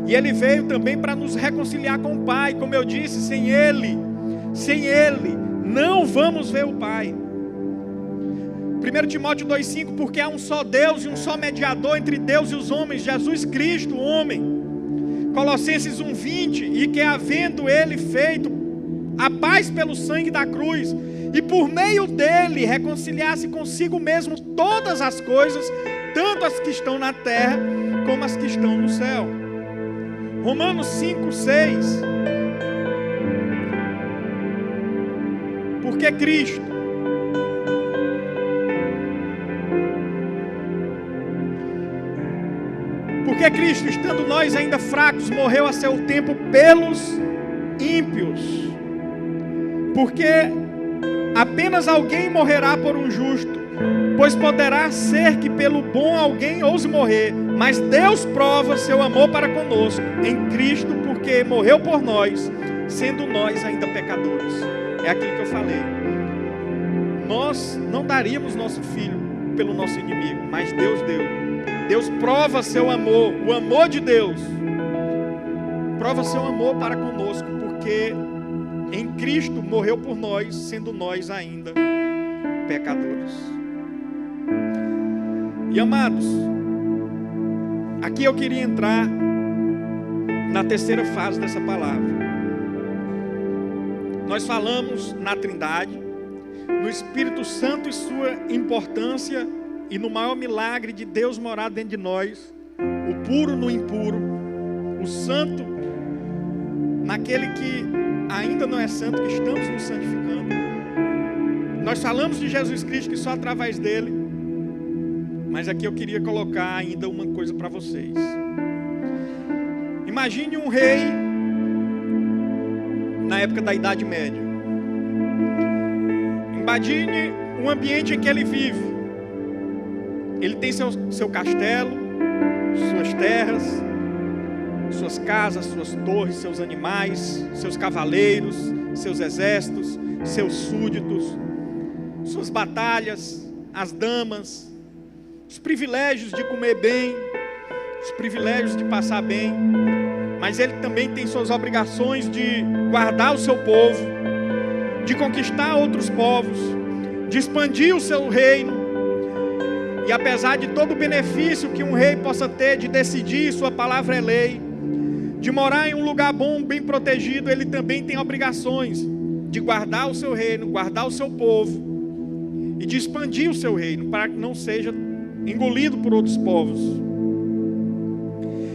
E Ele veio também para nos reconciliar com o Pai. Como eu disse, sem Ele não vamos ver o Pai. 1 Timóteo 2,5, porque há um só Deus e um só mediador entre Deus e os homens, Jesus Cristo, o homem. Colossenses 1,20, e que havendo Ele feito a paz pelo sangue da cruz, e por meio dele reconciliasse consigo mesmo todas as coisas, tanto as que estão na terra, como as que estão no céu. Romanos 5,6, porque Cristo, estando nós ainda fracos, morreu a seu tempo pelos ímpios. Porque apenas alguém morrerá por um justo, pois poderá ser que pelo bom alguém ouse morrer, mas Deus prova seu amor para conosco em Cristo, porque morreu por nós, sendo nós ainda pecadores. É aquilo que eu falei. Nós não daríamos nosso filho pelo nosso inimigo, mas Deus deu. Deus prova seu amor, o amor de Deus prova seu amor para conosco, porque em Cristo morreu por nós, sendo nós ainda pecadores. E amados, aqui eu queria entrar na terceira fase dessa palavra. Nós falamos na Trindade, no Espírito Santo e sua importância, e no maior milagre de Deus morar dentro de nós, o puro no impuro, o santo naquele que ainda não é santo, que estamos nos santificando. Nós falamos de Jesus Cristo, que só através dele, mas aqui eu queria colocar ainda uma coisa para vocês. Imagine um rei na época da Idade Média. Imagine um ambiente em que ele vive. Ele tem seu castelo, suas terras, suas casas, suas torres, seus animais, seus cavaleiros, seus exércitos, seus súditos, suas batalhas, as damas, os privilégios de comer bem, os privilégios de passar bem, mas ele também tem suas obrigações de guardar o seu povo, de conquistar outros povos, de expandir o seu reino. E apesar de todo o benefício que um rei possa ter de decidir, sua palavra é lei, de morar em um lugar bom, bem protegido, ele também tem obrigações de guardar o seu reino, guardar o seu povo e de expandir o seu reino para que não seja engolido por outros povos.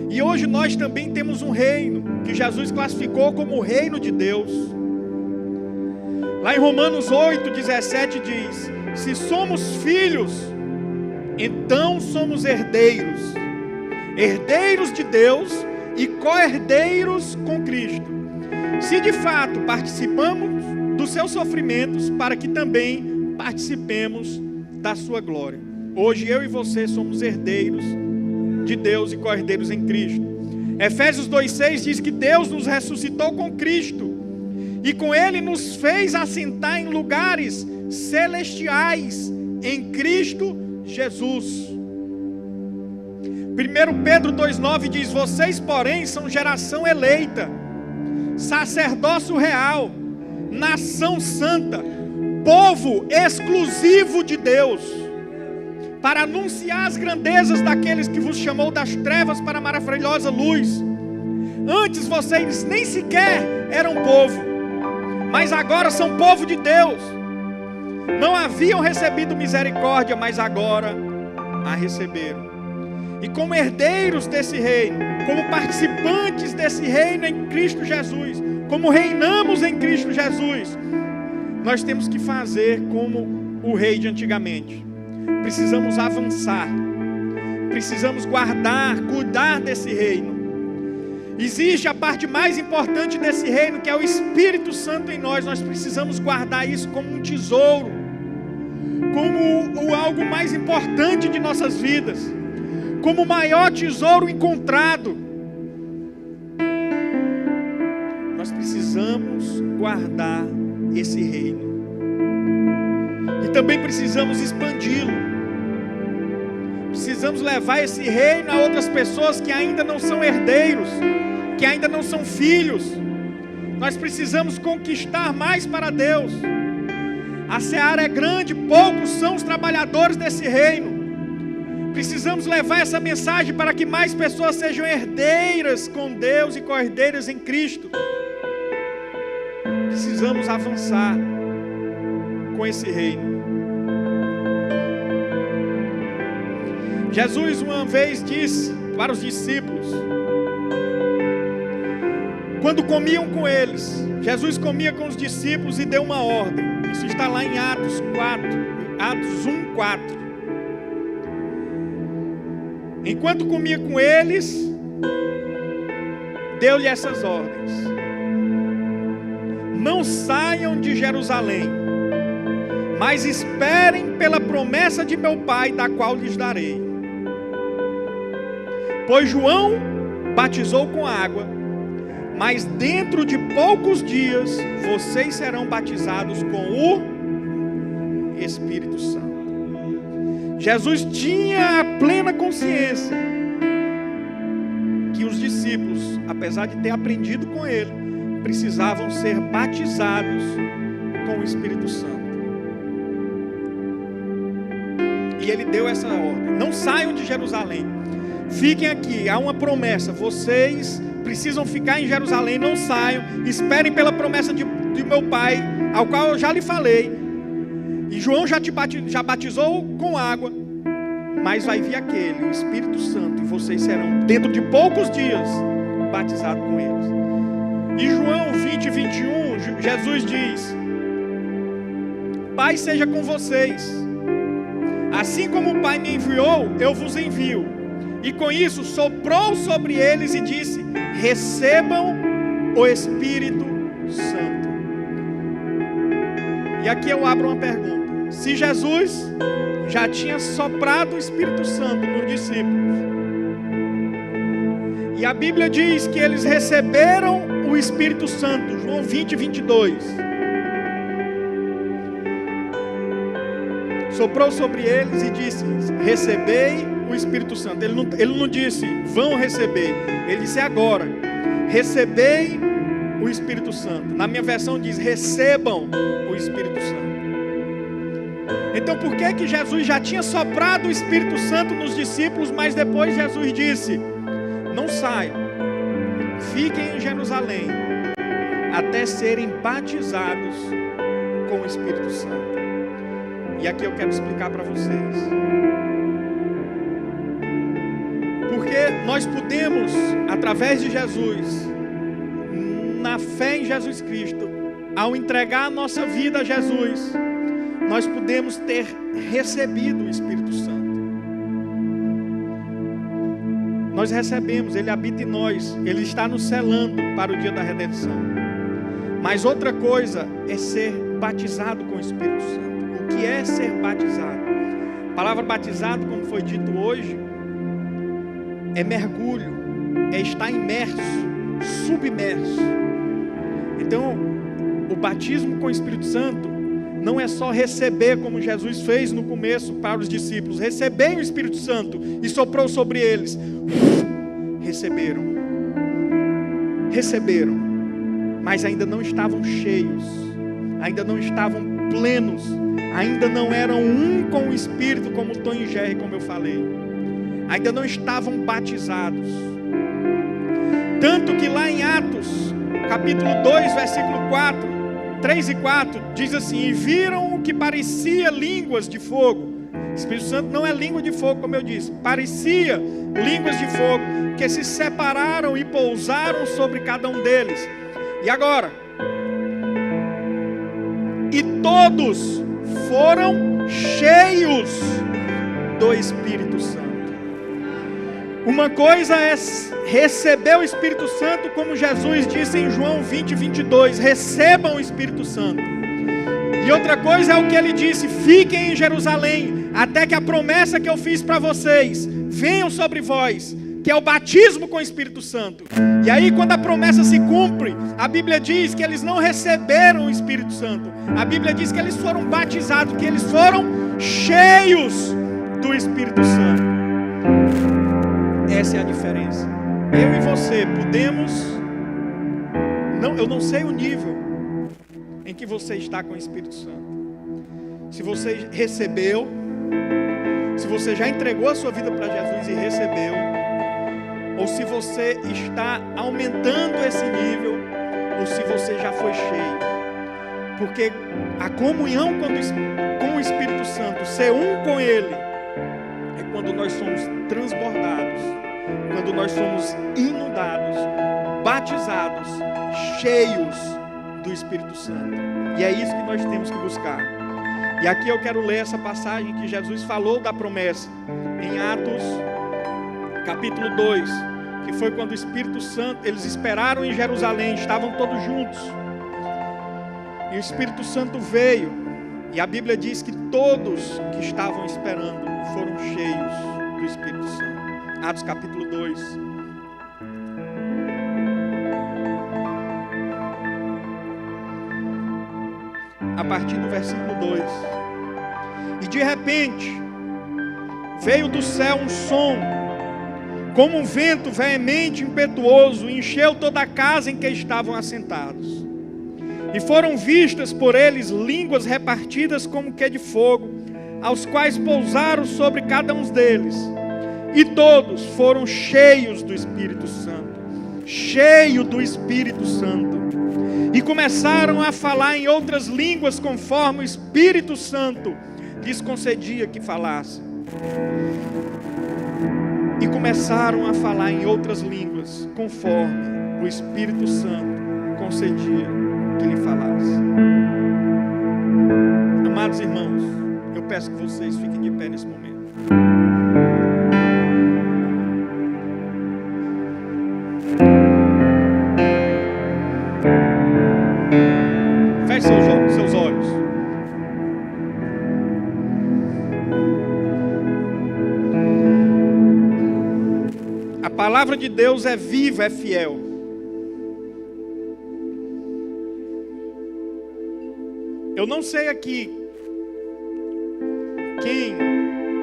E hoje nós também temos um reino que Jesus classificou como o reino de Deus. Lá em Romanos 8:17 diz: se somos filhos, então somos herdeiros, herdeiros de Deus e co-herdeiros com Cristo, se de fato participamos dos seus sofrimentos, para que também participemos da sua glória. Hoje eu e você somos herdeiros de Deus e co-herdeiros em Cristo. Efésios 2:6 diz que Deus nos ressuscitou com Cristo e com Ele nos fez assentar em lugares celestiais em Cristo Jesus. 1 Pedro 2:9 diz: vocês, porém, são geração eleita, sacerdócio real, nação santa, povo exclusivo de Deus, para anunciar as grandezas daqueles que vos chamou das trevas para a maravilhosa luz. Antes vocês nem sequer eram povo, mas agora são povo de Deus. Não haviam recebido misericórdia, mas agora a receberam. E como herdeiros desse reino, como participantes desse reino em Cristo Jesus, como reinamos em Cristo Jesus, nós temos que fazer como o rei de antigamente. Precisamos avançar, precisamos guardar, cuidar desse reino. Existe a parte mais importante desse reino, que é o Espírito Santo em nós. Nós precisamos guardar isso como um tesouro, como o algo mais importante de nossas vidas, como o maior tesouro encontrado. Nós precisamos guardar esse reino e também precisamos expandi-lo. Precisamos levar esse reino a outras pessoas que ainda não são herdeiros, que ainda não são filhos. Nós precisamos conquistar mais para Deus. A seara é grande, poucos são os trabalhadores desse reino. Precisamos levar essa mensagem para que mais pessoas sejam herdeiras com Deus e co-herdeiras em Cristo. Precisamos avançar com esse reino. Jesus uma vez disse para os discípulos, quando comiam com eles, Jesus comia com os discípulos e deu uma ordem. Isso está lá em Atos 1:4. Enquanto comia com eles, deu-lhe essas ordens: não saiam de Jerusalém, mas esperem pela promessa de meu Pai, da qual lhes darei. Pois João batizou com água, mas dentro de poucos dias vocês serão batizados com o Espírito Santo. Jesus tinha a plena consciência que os discípulos, apesar de ter aprendido com ele, precisavam ser batizados com o Espírito Santo. E ele deu essa ordem: não saiam de Jerusalém, fiquem aqui, há uma promessa, vocês precisam ficar em Jerusalém, não saiam, esperem pela promessa de meu Pai, ao qual eu já lhe falei. E João já batizou com água, mas vai vir aquele, o Espírito Santo, e vocês serão, dentro de poucos dias, batizados com eles. Em João 20, 21, Jesus diz: Pai seja com vocês, assim como o Pai me enviou, eu vos envio. E com isso soprou sobre eles e disse: recebam o Espírito Santo. E aqui eu abro uma pergunta: se Jesus já tinha soprado o Espírito Santo nos discípulos, e a Bíblia diz que eles receberam o Espírito Santo, João 20, 22, soprou sobre eles e disse: recebei o Espírito Santo. Ele não disse vão receber, ele disse agora: recebei o Espírito Santo. Na minha versão diz: recebam o Espírito Santo. Então por que Jesus já tinha soprado o Espírito Santo nos discípulos, mas depois Jesus disse: não saiam, fiquem em Jerusalém até serem batizados com o Espírito Santo? E aqui eu quero explicar para vocês. Porque nós podemos, através de Jesus, na fé em Jesus Cristo, ao entregar a nossa vida a Jesus, nós podemos ter recebido o Espírito Santo. Nós recebemos, Ele habita em nós, Ele está nos selando para o dia da redenção. Mas outra coisa é ser batizado com o Espírito Santo. O que é ser batizado? A palavra batizado, como foi dito hoje, é mergulho, é estar imerso, submerso. Então, o batismo com o Espírito Santo não é só receber, como Jesus fez no começo para os discípulos: recebei o Espírito Santo, e soprou sobre eles. Receberam, mas ainda não estavam cheios, ainda não estavam plenos, ainda não eram um com o Espírito, como Tom e Jerry, como eu falei, ainda não estavam batizados. Tanto que lá em Atos, capítulo 2, versículo 3 e 4, diz assim: e viram o que parecia línguas de fogo. O Espírito Santo não é língua de fogo, como eu disse, parecia línguas de fogo, que se separaram e pousaram sobre cada um deles. E agora? E todos foram cheios do Espírito Santo. Uma coisa é receber o Espírito Santo, como Jesus disse em João 20, 22, recebam o Espírito Santo. E outra coisa é o que ele disse: fiquem em Jerusalém, até que a promessa que eu fiz para vocês venham sobre vós, que é o batismo com o Espírito Santo. E aí, quando a promessa se cumpre, a Bíblia diz que eles não receberam o Espírito Santo. A Bíblia diz que eles foram batizados, que eles foram cheios do Espírito Santo. Essa é a diferença. Eu e você podemos, eu não sei o nível em que você está com o Espírito Santo. Se você recebeu, se você já entregou a sua vida para Jesus e recebeu, ou se você está aumentando esse nível, ou se você já foi cheio. Porque a comunhão com o Espírito Santo, ser um com Ele, é quando nós somos transbordados, quando nós somos inundados, batizados, cheios do Espírito Santo. E é isso que nós temos que buscar. E aqui eu quero ler essa passagem que Jesus falou da promessa, em Atos capítulo 2, que foi quando o Espírito Santo, eles esperaram em Jerusalém, estavam todos juntos, e o Espírito Santo veio, e a Bíblia diz que todos que estavam esperando foram cheios do Espírito Santo. Atos capítulo 2. A partir do versículo 2. E de repente veio do céu um som, como um vento veemente e impetuoso, e encheu toda a casa em que estavam assentados. E foram vistas por eles línguas repartidas como que de fogo, aos quais pousaram sobre cada um deles. E todos foram cheios do Espírito Santo. Cheio do Espírito Santo. e começaram a falar em outras línguas conforme o Espírito Santo lhes concedia que falassem. E começaram a falar em outras línguas conforme o Espírito Santo concedia que lhe falasse. Amados irmãos, eu peço que vocês fiquem de pé nesse momento. Feche seus olhos. A palavra de Deus é viva, é fiel. Eu não sei aqui quem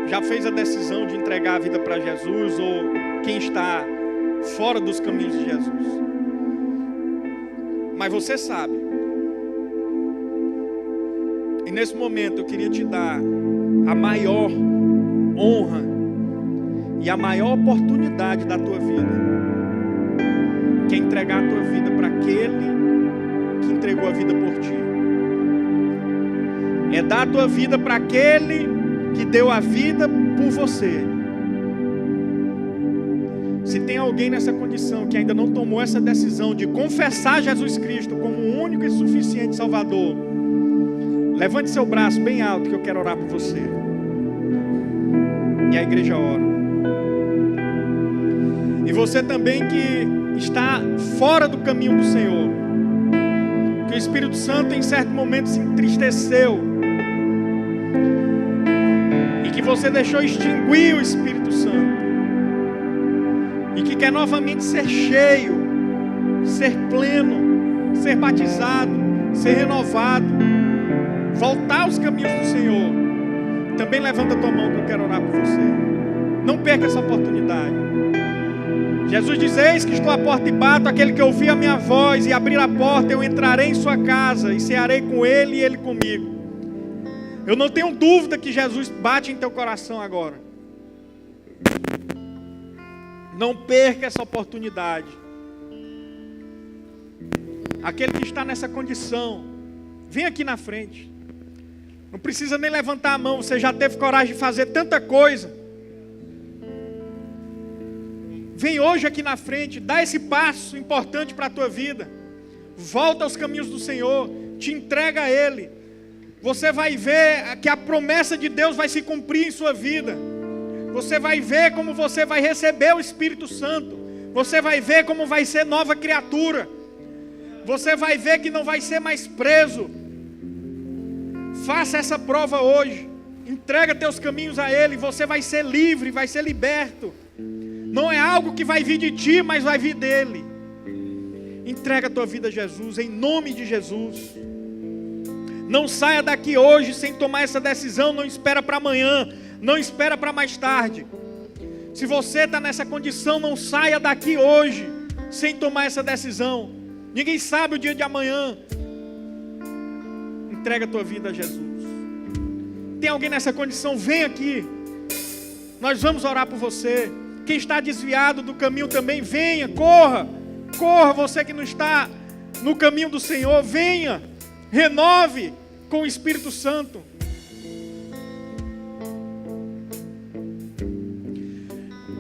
já fez a decisão de entregar a vida para Jesus ou quem está fora dos caminhos de Jesus. Mas você sabe. E nesse momento eu queria te dar a maior honra e a maior oportunidade da tua vida, que é entregar a tua vida para aquele que entregou a vida por ti. É dar a tua vida para aquele que deu a vida por você. Se tem alguém nessa condição que ainda não tomou essa decisão de confessar Jesus Cristo como o único e suficiente Salvador, levante seu braço bem alto que eu quero orar por você. E a igreja ora. E você também que está fora do caminho do Senhor, que o Espírito Santo em certo momento se entristeceu e que você deixou extinguir o Espírito Santo e que quer novamente ser cheio, ser pleno, ser batizado, ser renovado, voltar aos caminhos do Senhor, também levanta a tua mão que eu quero orar por você. Não perca essa oportunidade. Jesus diz: eis que estou à porta e bato, aquele que ouvir a minha voz e abrir a porta, eu entrarei em sua casa e cearei com ele e ele comigo. Eu não tenho dúvida que Jesus bate em teu coração agora. Não perca essa oportunidade. Aquele que está nessa condição, vem aqui na frente. Não precisa nem levantar a mão, você já teve coragem de fazer tanta coisa. Vem hoje aqui na frente, dá esse passo importante para a tua vida. Volta aos caminhos do Senhor, te entrega a Ele. Você vai ver que a promessa de Deus vai se cumprir em sua vida. Você vai ver como você vai receber o Espírito Santo. Você vai ver como vai ser nova criatura. Você vai ver que não vai ser mais preso. Faça essa prova hoje. Entrega teus caminhos a Ele. Você vai ser livre, vai ser liberto. Não é algo que vai vir de ti, mas vai vir dele. Entrega a tua vida a Jesus, em nome de Jesus. Não saia daqui hoje sem tomar essa decisão. Não espera para amanhã, não espera para mais tarde. Se você está nessa condição, não saia daqui hoje sem tomar essa decisão. Ninguém sabe o dia de amanhã. Entrega a tua vida a Jesus. Tem alguém nessa condição? Vem aqui. Nós vamos orar por você. Quem está desviado do caminho também, venha, corra. Corra, você que não está no caminho do Senhor, venha. Renove com o Espírito Santo.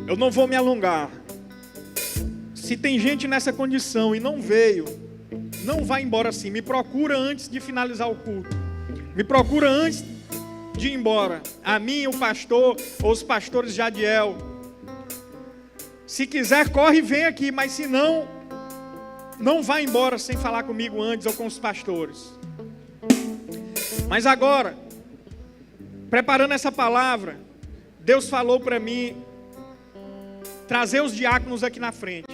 Eu não vou me alongar. Se tem gente nessa condição e não veio, não vá embora assim. Me procura antes de finalizar o culto. Me procura antes de ir embora. A mim, o pastor, ou os pastores Jadiel. Se quiser, corre e vem aqui. Mas se não, não vá embora sem falar comigo antes ou com os pastores. Mas agora, preparando essa palavra, Deus falou para mim trazer os diáconos aqui na frente.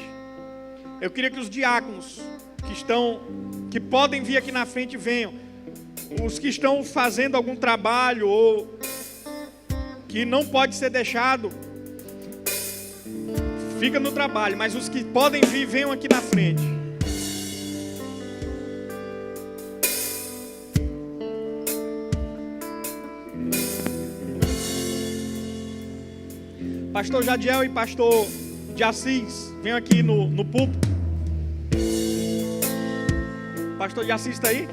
Eu queria que os diáconos que podem vir aqui na frente venham. Os que estão fazendo algum trabalho ou que não pode ser deixado, fica no trabalho. Mas os que podem vir, venham aqui na frente. Pastor Jadiel e pastor de Assis, venham aqui no púlpito. Pastor de Assis está aí?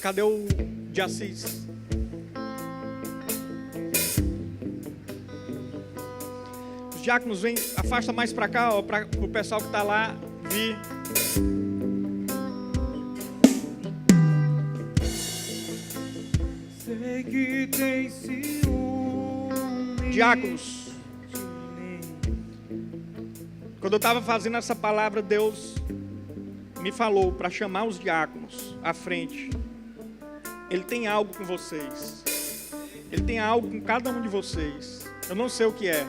Cadê o de Assis? Os diáconos vêm, afasta mais para cá, para o pessoal que está lá vir. Sei que tem ciúme. Diáconos, quando eu estava fazendo essa palavra, Deus me falou para chamar os diáconos à frente. Ele tem algo com vocês. Ele tem algo com cada um de vocês. Eu não sei o que é.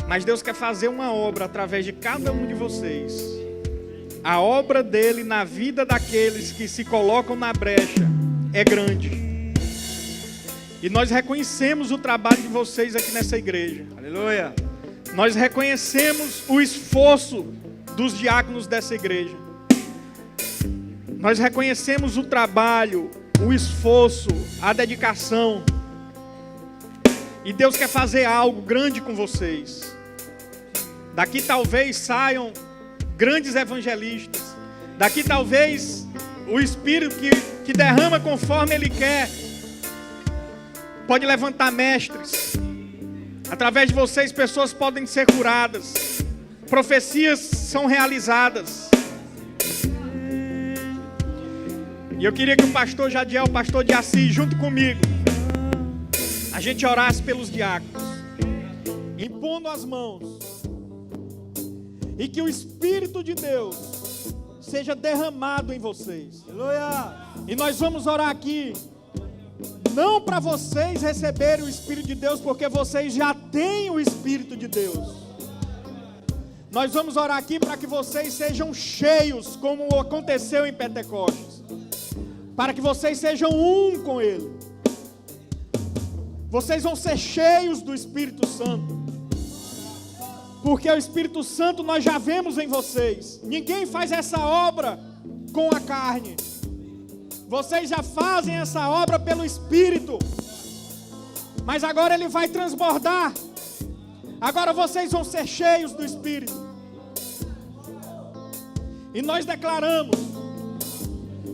Mas Deus quer fazer uma obra através de cada um de vocês. A obra dele na vida daqueles que se colocam na brecha é grande. E nós reconhecemos o trabalho de vocês aqui nessa igreja. Aleluia. Nós reconhecemos o esforço dos diáconos dessa igreja. Nós reconhecemos o trabalho, o esforço, a dedicação. E Deus quer fazer algo grande com vocês. Daqui talvez saiam grandes evangelistas. Daqui talvez o Espírito que derrama conforme Ele quer pode levantar mestres. Através de vocês pessoas podem ser curadas. Profecias são realizadas. E eu queria que o pastor Jadiel, o pastor de Assis, junto comigo, a gente orasse pelos diáconos, impondo as mãos, e que o Espírito de Deus seja derramado em vocês. Aleluia. E nós vamos orar aqui, não para vocês receberem o Espírito de Deus, porque vocês já têm o Espírito de Deus. Nós vamos orar aqui para que vocês sejam cheios, como aconteceu em Pentecostes. Para que vocês sejam um com Ele. Vocês vão ser cheios do Espírito Santo. Porque o Espírito Santo nós já vemos em vocês. Ninguém faz essa obra com a carne. Vocês já fazem essa obra pelo Espírito. Mas agora Ele vai transbordar. Agora vocês vão ser cheios do Espírito. E nós declaramos: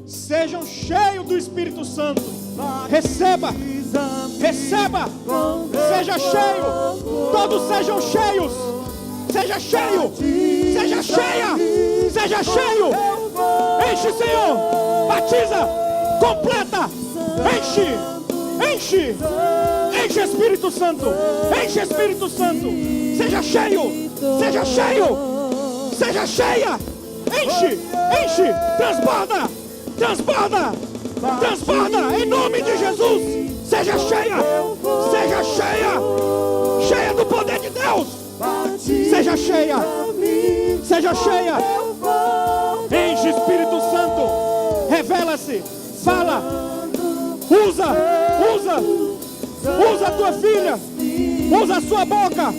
sejam cheios do Espírito Santo. Receba, receba, seja cheio, todos sejam cheios. Seja cheio, seja cheia, seja cheio. Enche, Senhor, batiza, completa, enche, enche, enche, Espírito Santo, enche, Espírito Santo. Seja cheio, seja cheio, seja cheia, enche, enche, transborda, transborda, transborda, em nome de Jesus. Seja cheia, cheia do poder de Deus. Seja cheia, seja cheia. Enche, Espírito Santo, revela-se, fala, usa a tua filha, usa a sua boca.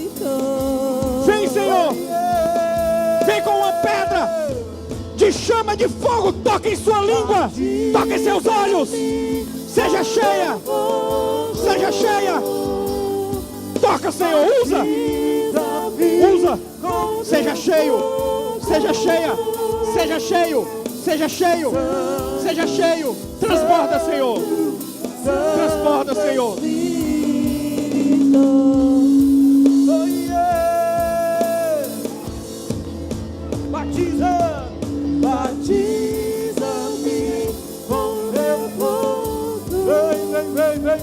Vem, Senhor, vem com uma pedra de chama de fogo, toca em sua língua, toca em seus olhos. Seja cheia, seja cheia. Toca, Senhor, usa, seja cheio, seja cheia, seja cheio, seja cheio, seja cheio. Transborda, Senhor, transborda, Senhor. Batiza, batiza-me com teu fogo.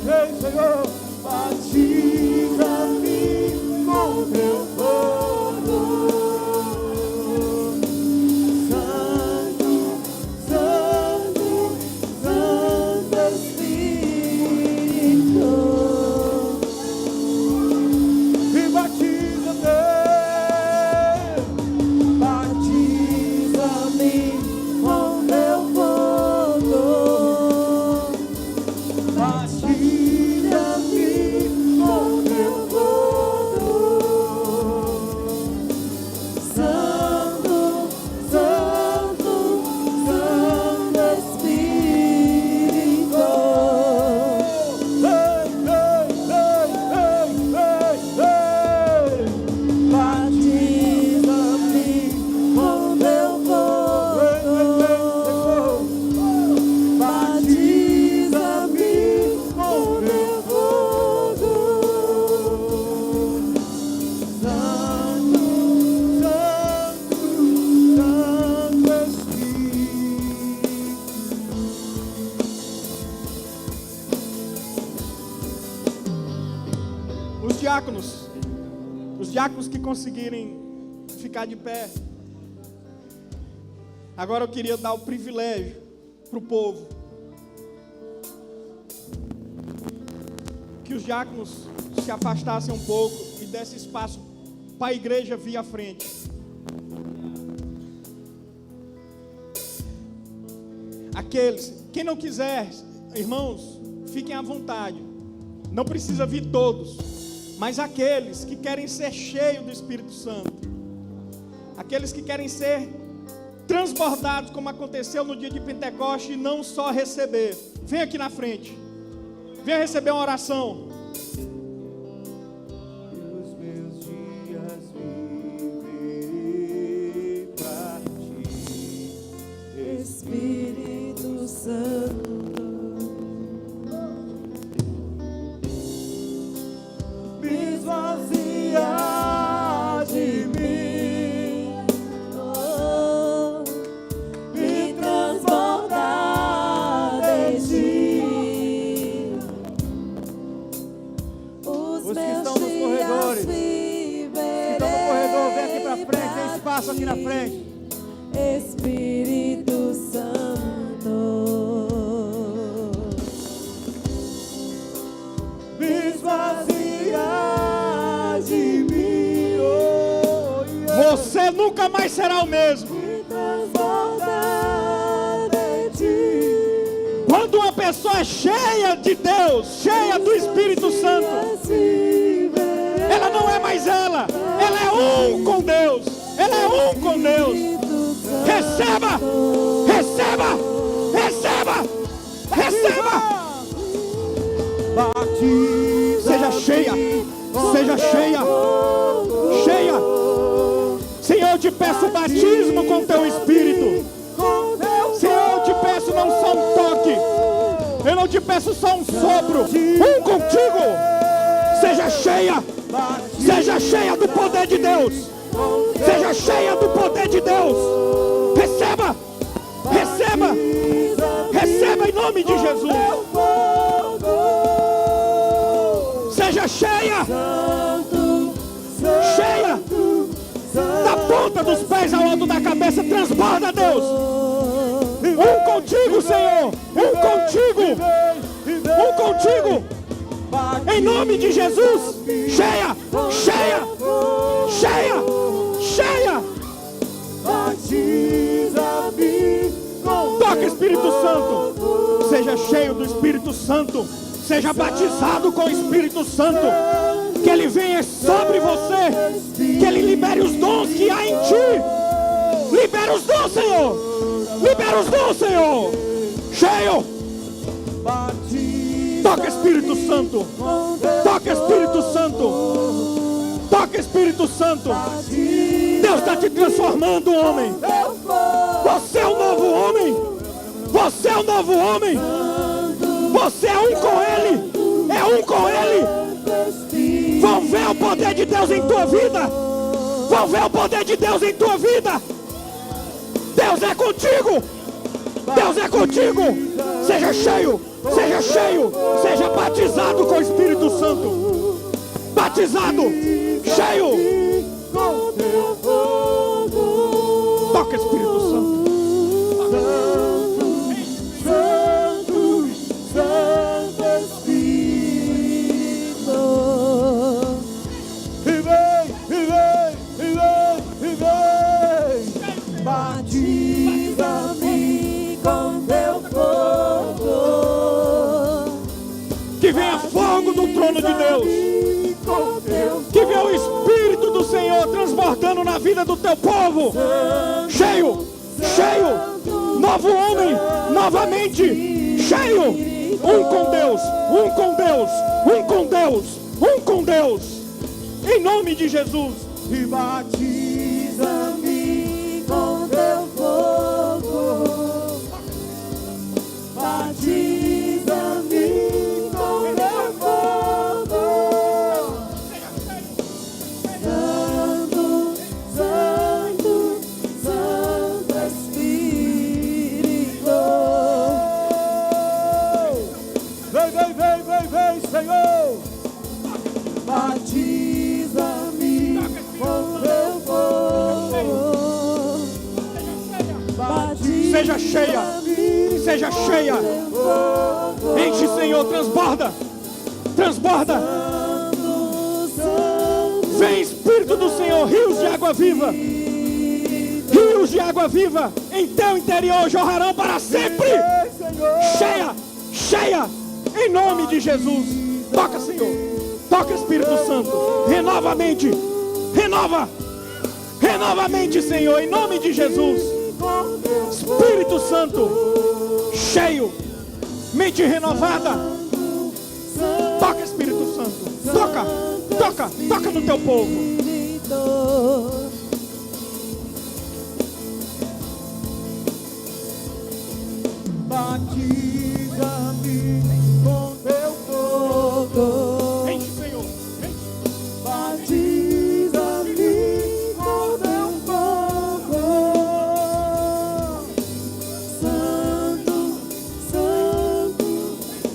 Vem, Senhor. Batiza-me com teu fogo. Santo, Santo, Santo Espírito. diáconos que conseguirem ficar de pé. Agora eu queria dar o privilégio para o povo que os diáconos se afastassem um pouco e dessem espaço para a igreja vir à frente. Aqueles, quem não quiser, irmãos, fiquem à vontade. Não precisa vir todos, mas aqueles que querem ser cheios do Espírito Santo, aqueles que querem ser transbordados, como aconteceu no dia de Pentecoste, e não só receber, vem aqui na frente, venha receber uma oração. Os meus dias viverei pra ti, Espírito Santo. Me esvazia de mim, me transbordar em ti. Os que estão nos corredores, que estão no corredor, vem aqui pra frente, tem espaço aqui na frente. Espírito Santo, me esvazia de mim, oh, yeah. Você nunca mais será o mesmo. Me transbordar em ti. Quando uma pessoa é cheia de Deus, cheia do Espírito Santo, ela não é mais ela é um com Deus, ela é um com Deus. Receba, receba, receba, receba. Seja cheia, seja cheia, cheia. Senhor, eu te peço batismo com teu Espírito. Senhor, eu te peço não só um toque, eu não te peço só um sopro, um contigo. Seja cheia do poder de Deus, seja cheia do poder de Deus. Receba, receba, receba em nome de Jesus. Seja cheia, cheia, da ponta dos pés ao alto da cabeça, transborda, Deus. Um contigo, Senhor, um contigo, em nome de Jesus. Cheia, cheia, cheia, cheia. Toca, Espírito Santo. Seja cheio do Espírito Santo. Seja batizado com o Espírito Santo. Que Ele venha sobre você. Que Ele libere os dons que há em ti. Libera os dons, Senhor. Libera os dons, Senhor. Cheio. Toca, Espírito Santo. Toca, Espírito Santo. Toca, Espírito Santo. Deus está te transformando, homem. Você é um novo homem. Você é um novo homem. Você é um com Ele. É um com Ele. Vão ver o poder de Deus em tua vida. Vão ver o poder de Deus em tua vida. Deus é contigo. Deus é contigo. Seja cheio. Seja cheio. Seja batizado com o Espírito Santo. Batizado. Cheio. Toca, Espírito Santo. Batiza-me com teu fogo. Que venha fogo do trono de Deus. Que venha o Espírito do Senhor transbordando na vida do teu povo. Cheio, cheio, novo homem, novamente, cheio. Um com Deus, um com Deus, um com Deus, um com Deus. Em nome de Jesus. E batiza-me com teu fogo. Batiza-me com teu fogo. Santo, Santo, Santo Espírito. Vem, vem, vem, vem, vem, Senhor. Batiza-me Seja cheia, seja cheia. Enche, Senhor, transborda, transborda. Vem, Espírito do Senhor, rios de água viva. Rios de água viva em teu interior jorrarão para sempre. Cheia, cheia, em nome de Jesus. Toca, Senhor, toca, Espírito Santo. Renova a mente, renova, renova a mente, Senhor, em nome de Jesus. Espírito Santo, cheio, mente renovada. Toca, Espírito Santo, toca, toca, toca no teu povo. Batiza-me com teu fogo. Enche, Senhor, enche. Batiza-me com teu fogo. Santo, Santo,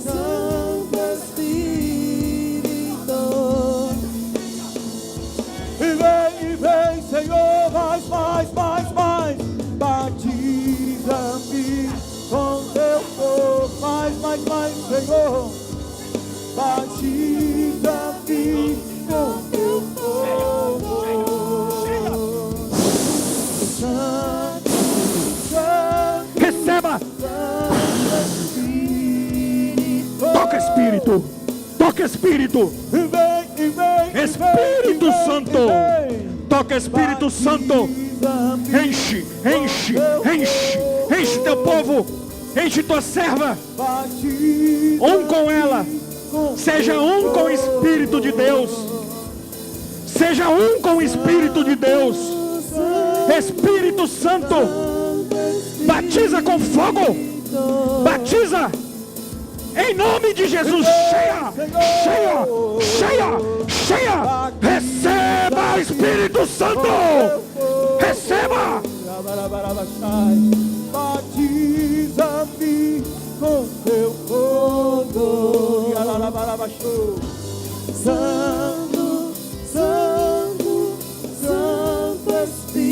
Santo Espírito. E vem, Senhor, mais. Batiza-me com teu fogo, mais, Senhor. Batiza-me com teu fogo. Santo, Santo, Receba. Toca, Espírito. Toca, Espírito. Espírito Santo. Toca, Espírito Santo. Enche, enche, enche. Enche teu povo. Enche tua serva. Um com ela. Seja um com o Espírito de Deus. Seja um com o Espírito de Deus. Espírito Santo, batiza com fogo. Batiza em nome de Jesus. Cheia, cheia, cheia, cheia. Receba, Espírito Santo. Receba. Batiza-me com teu fogo. Santo, Santo, Santo Espírito.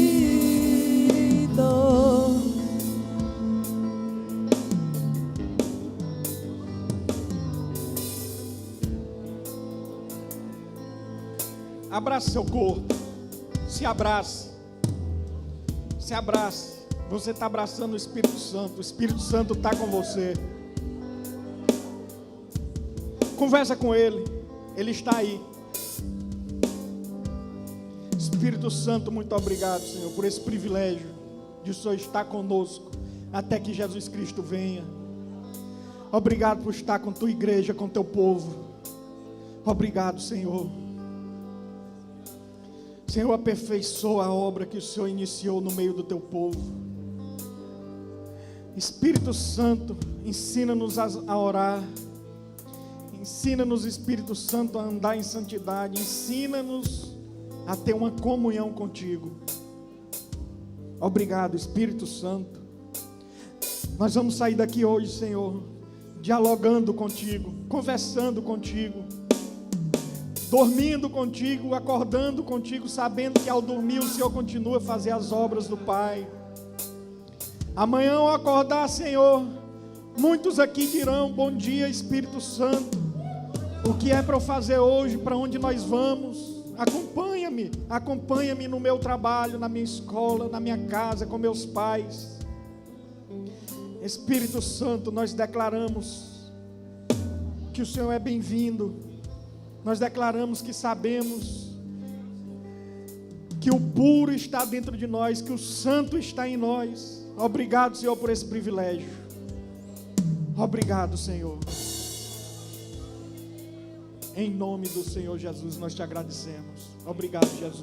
Abraça seu corpo. Se abrace. Se abrace. Você está abraçando o Espírito Santo. O Espírito Santo está com você. Conversa com Ele. Ele está aí. Espírito Santo, muito obrigado, Senhor, por esse privilégio de o Senhor estar conosco até que Jesus Cristo venha. Obrigado por estar com tua igreja, com teu povo. Obrigado, Senhor. Senhor, aperfeiçoa a obra que o Senhor iniciou no meio do teu povo. Espírito Santo, ensina-nos a orar. Ensina-nos, Espírito Santo, a andar em santidade. Ensina-nos a ter uma comunhão contigo. Obrigado, Espírito Santo. Nós vamos sair daqui hoje, Senhor, dialogando contigo, conversando contigo, dormindo contigo, acordando contigo, sabendo que ao dormir o Senhor continua a fazer as obras do Pai. Amanhã ao acordar, Senhor, muitos aqui dirão: bom dia, Espírito Santo. O que é para eu fazer hoje? Para onde nós vamos? Acompanha-me, acompanha-me no meu trabalho, na minha escola, na minha casa, com meus pais. Espírito Santo, nós declaramos que o Senhor é bem-vindo. Nós declaramos que sabemos que o puro está dentro de nós, que o santo está em nós. Obrigado, Senhor, por esse privilégio. Obrigado, Senhor. Em nome do Senhor Jesus, nós te agradecemos. Obrigado, Jesus.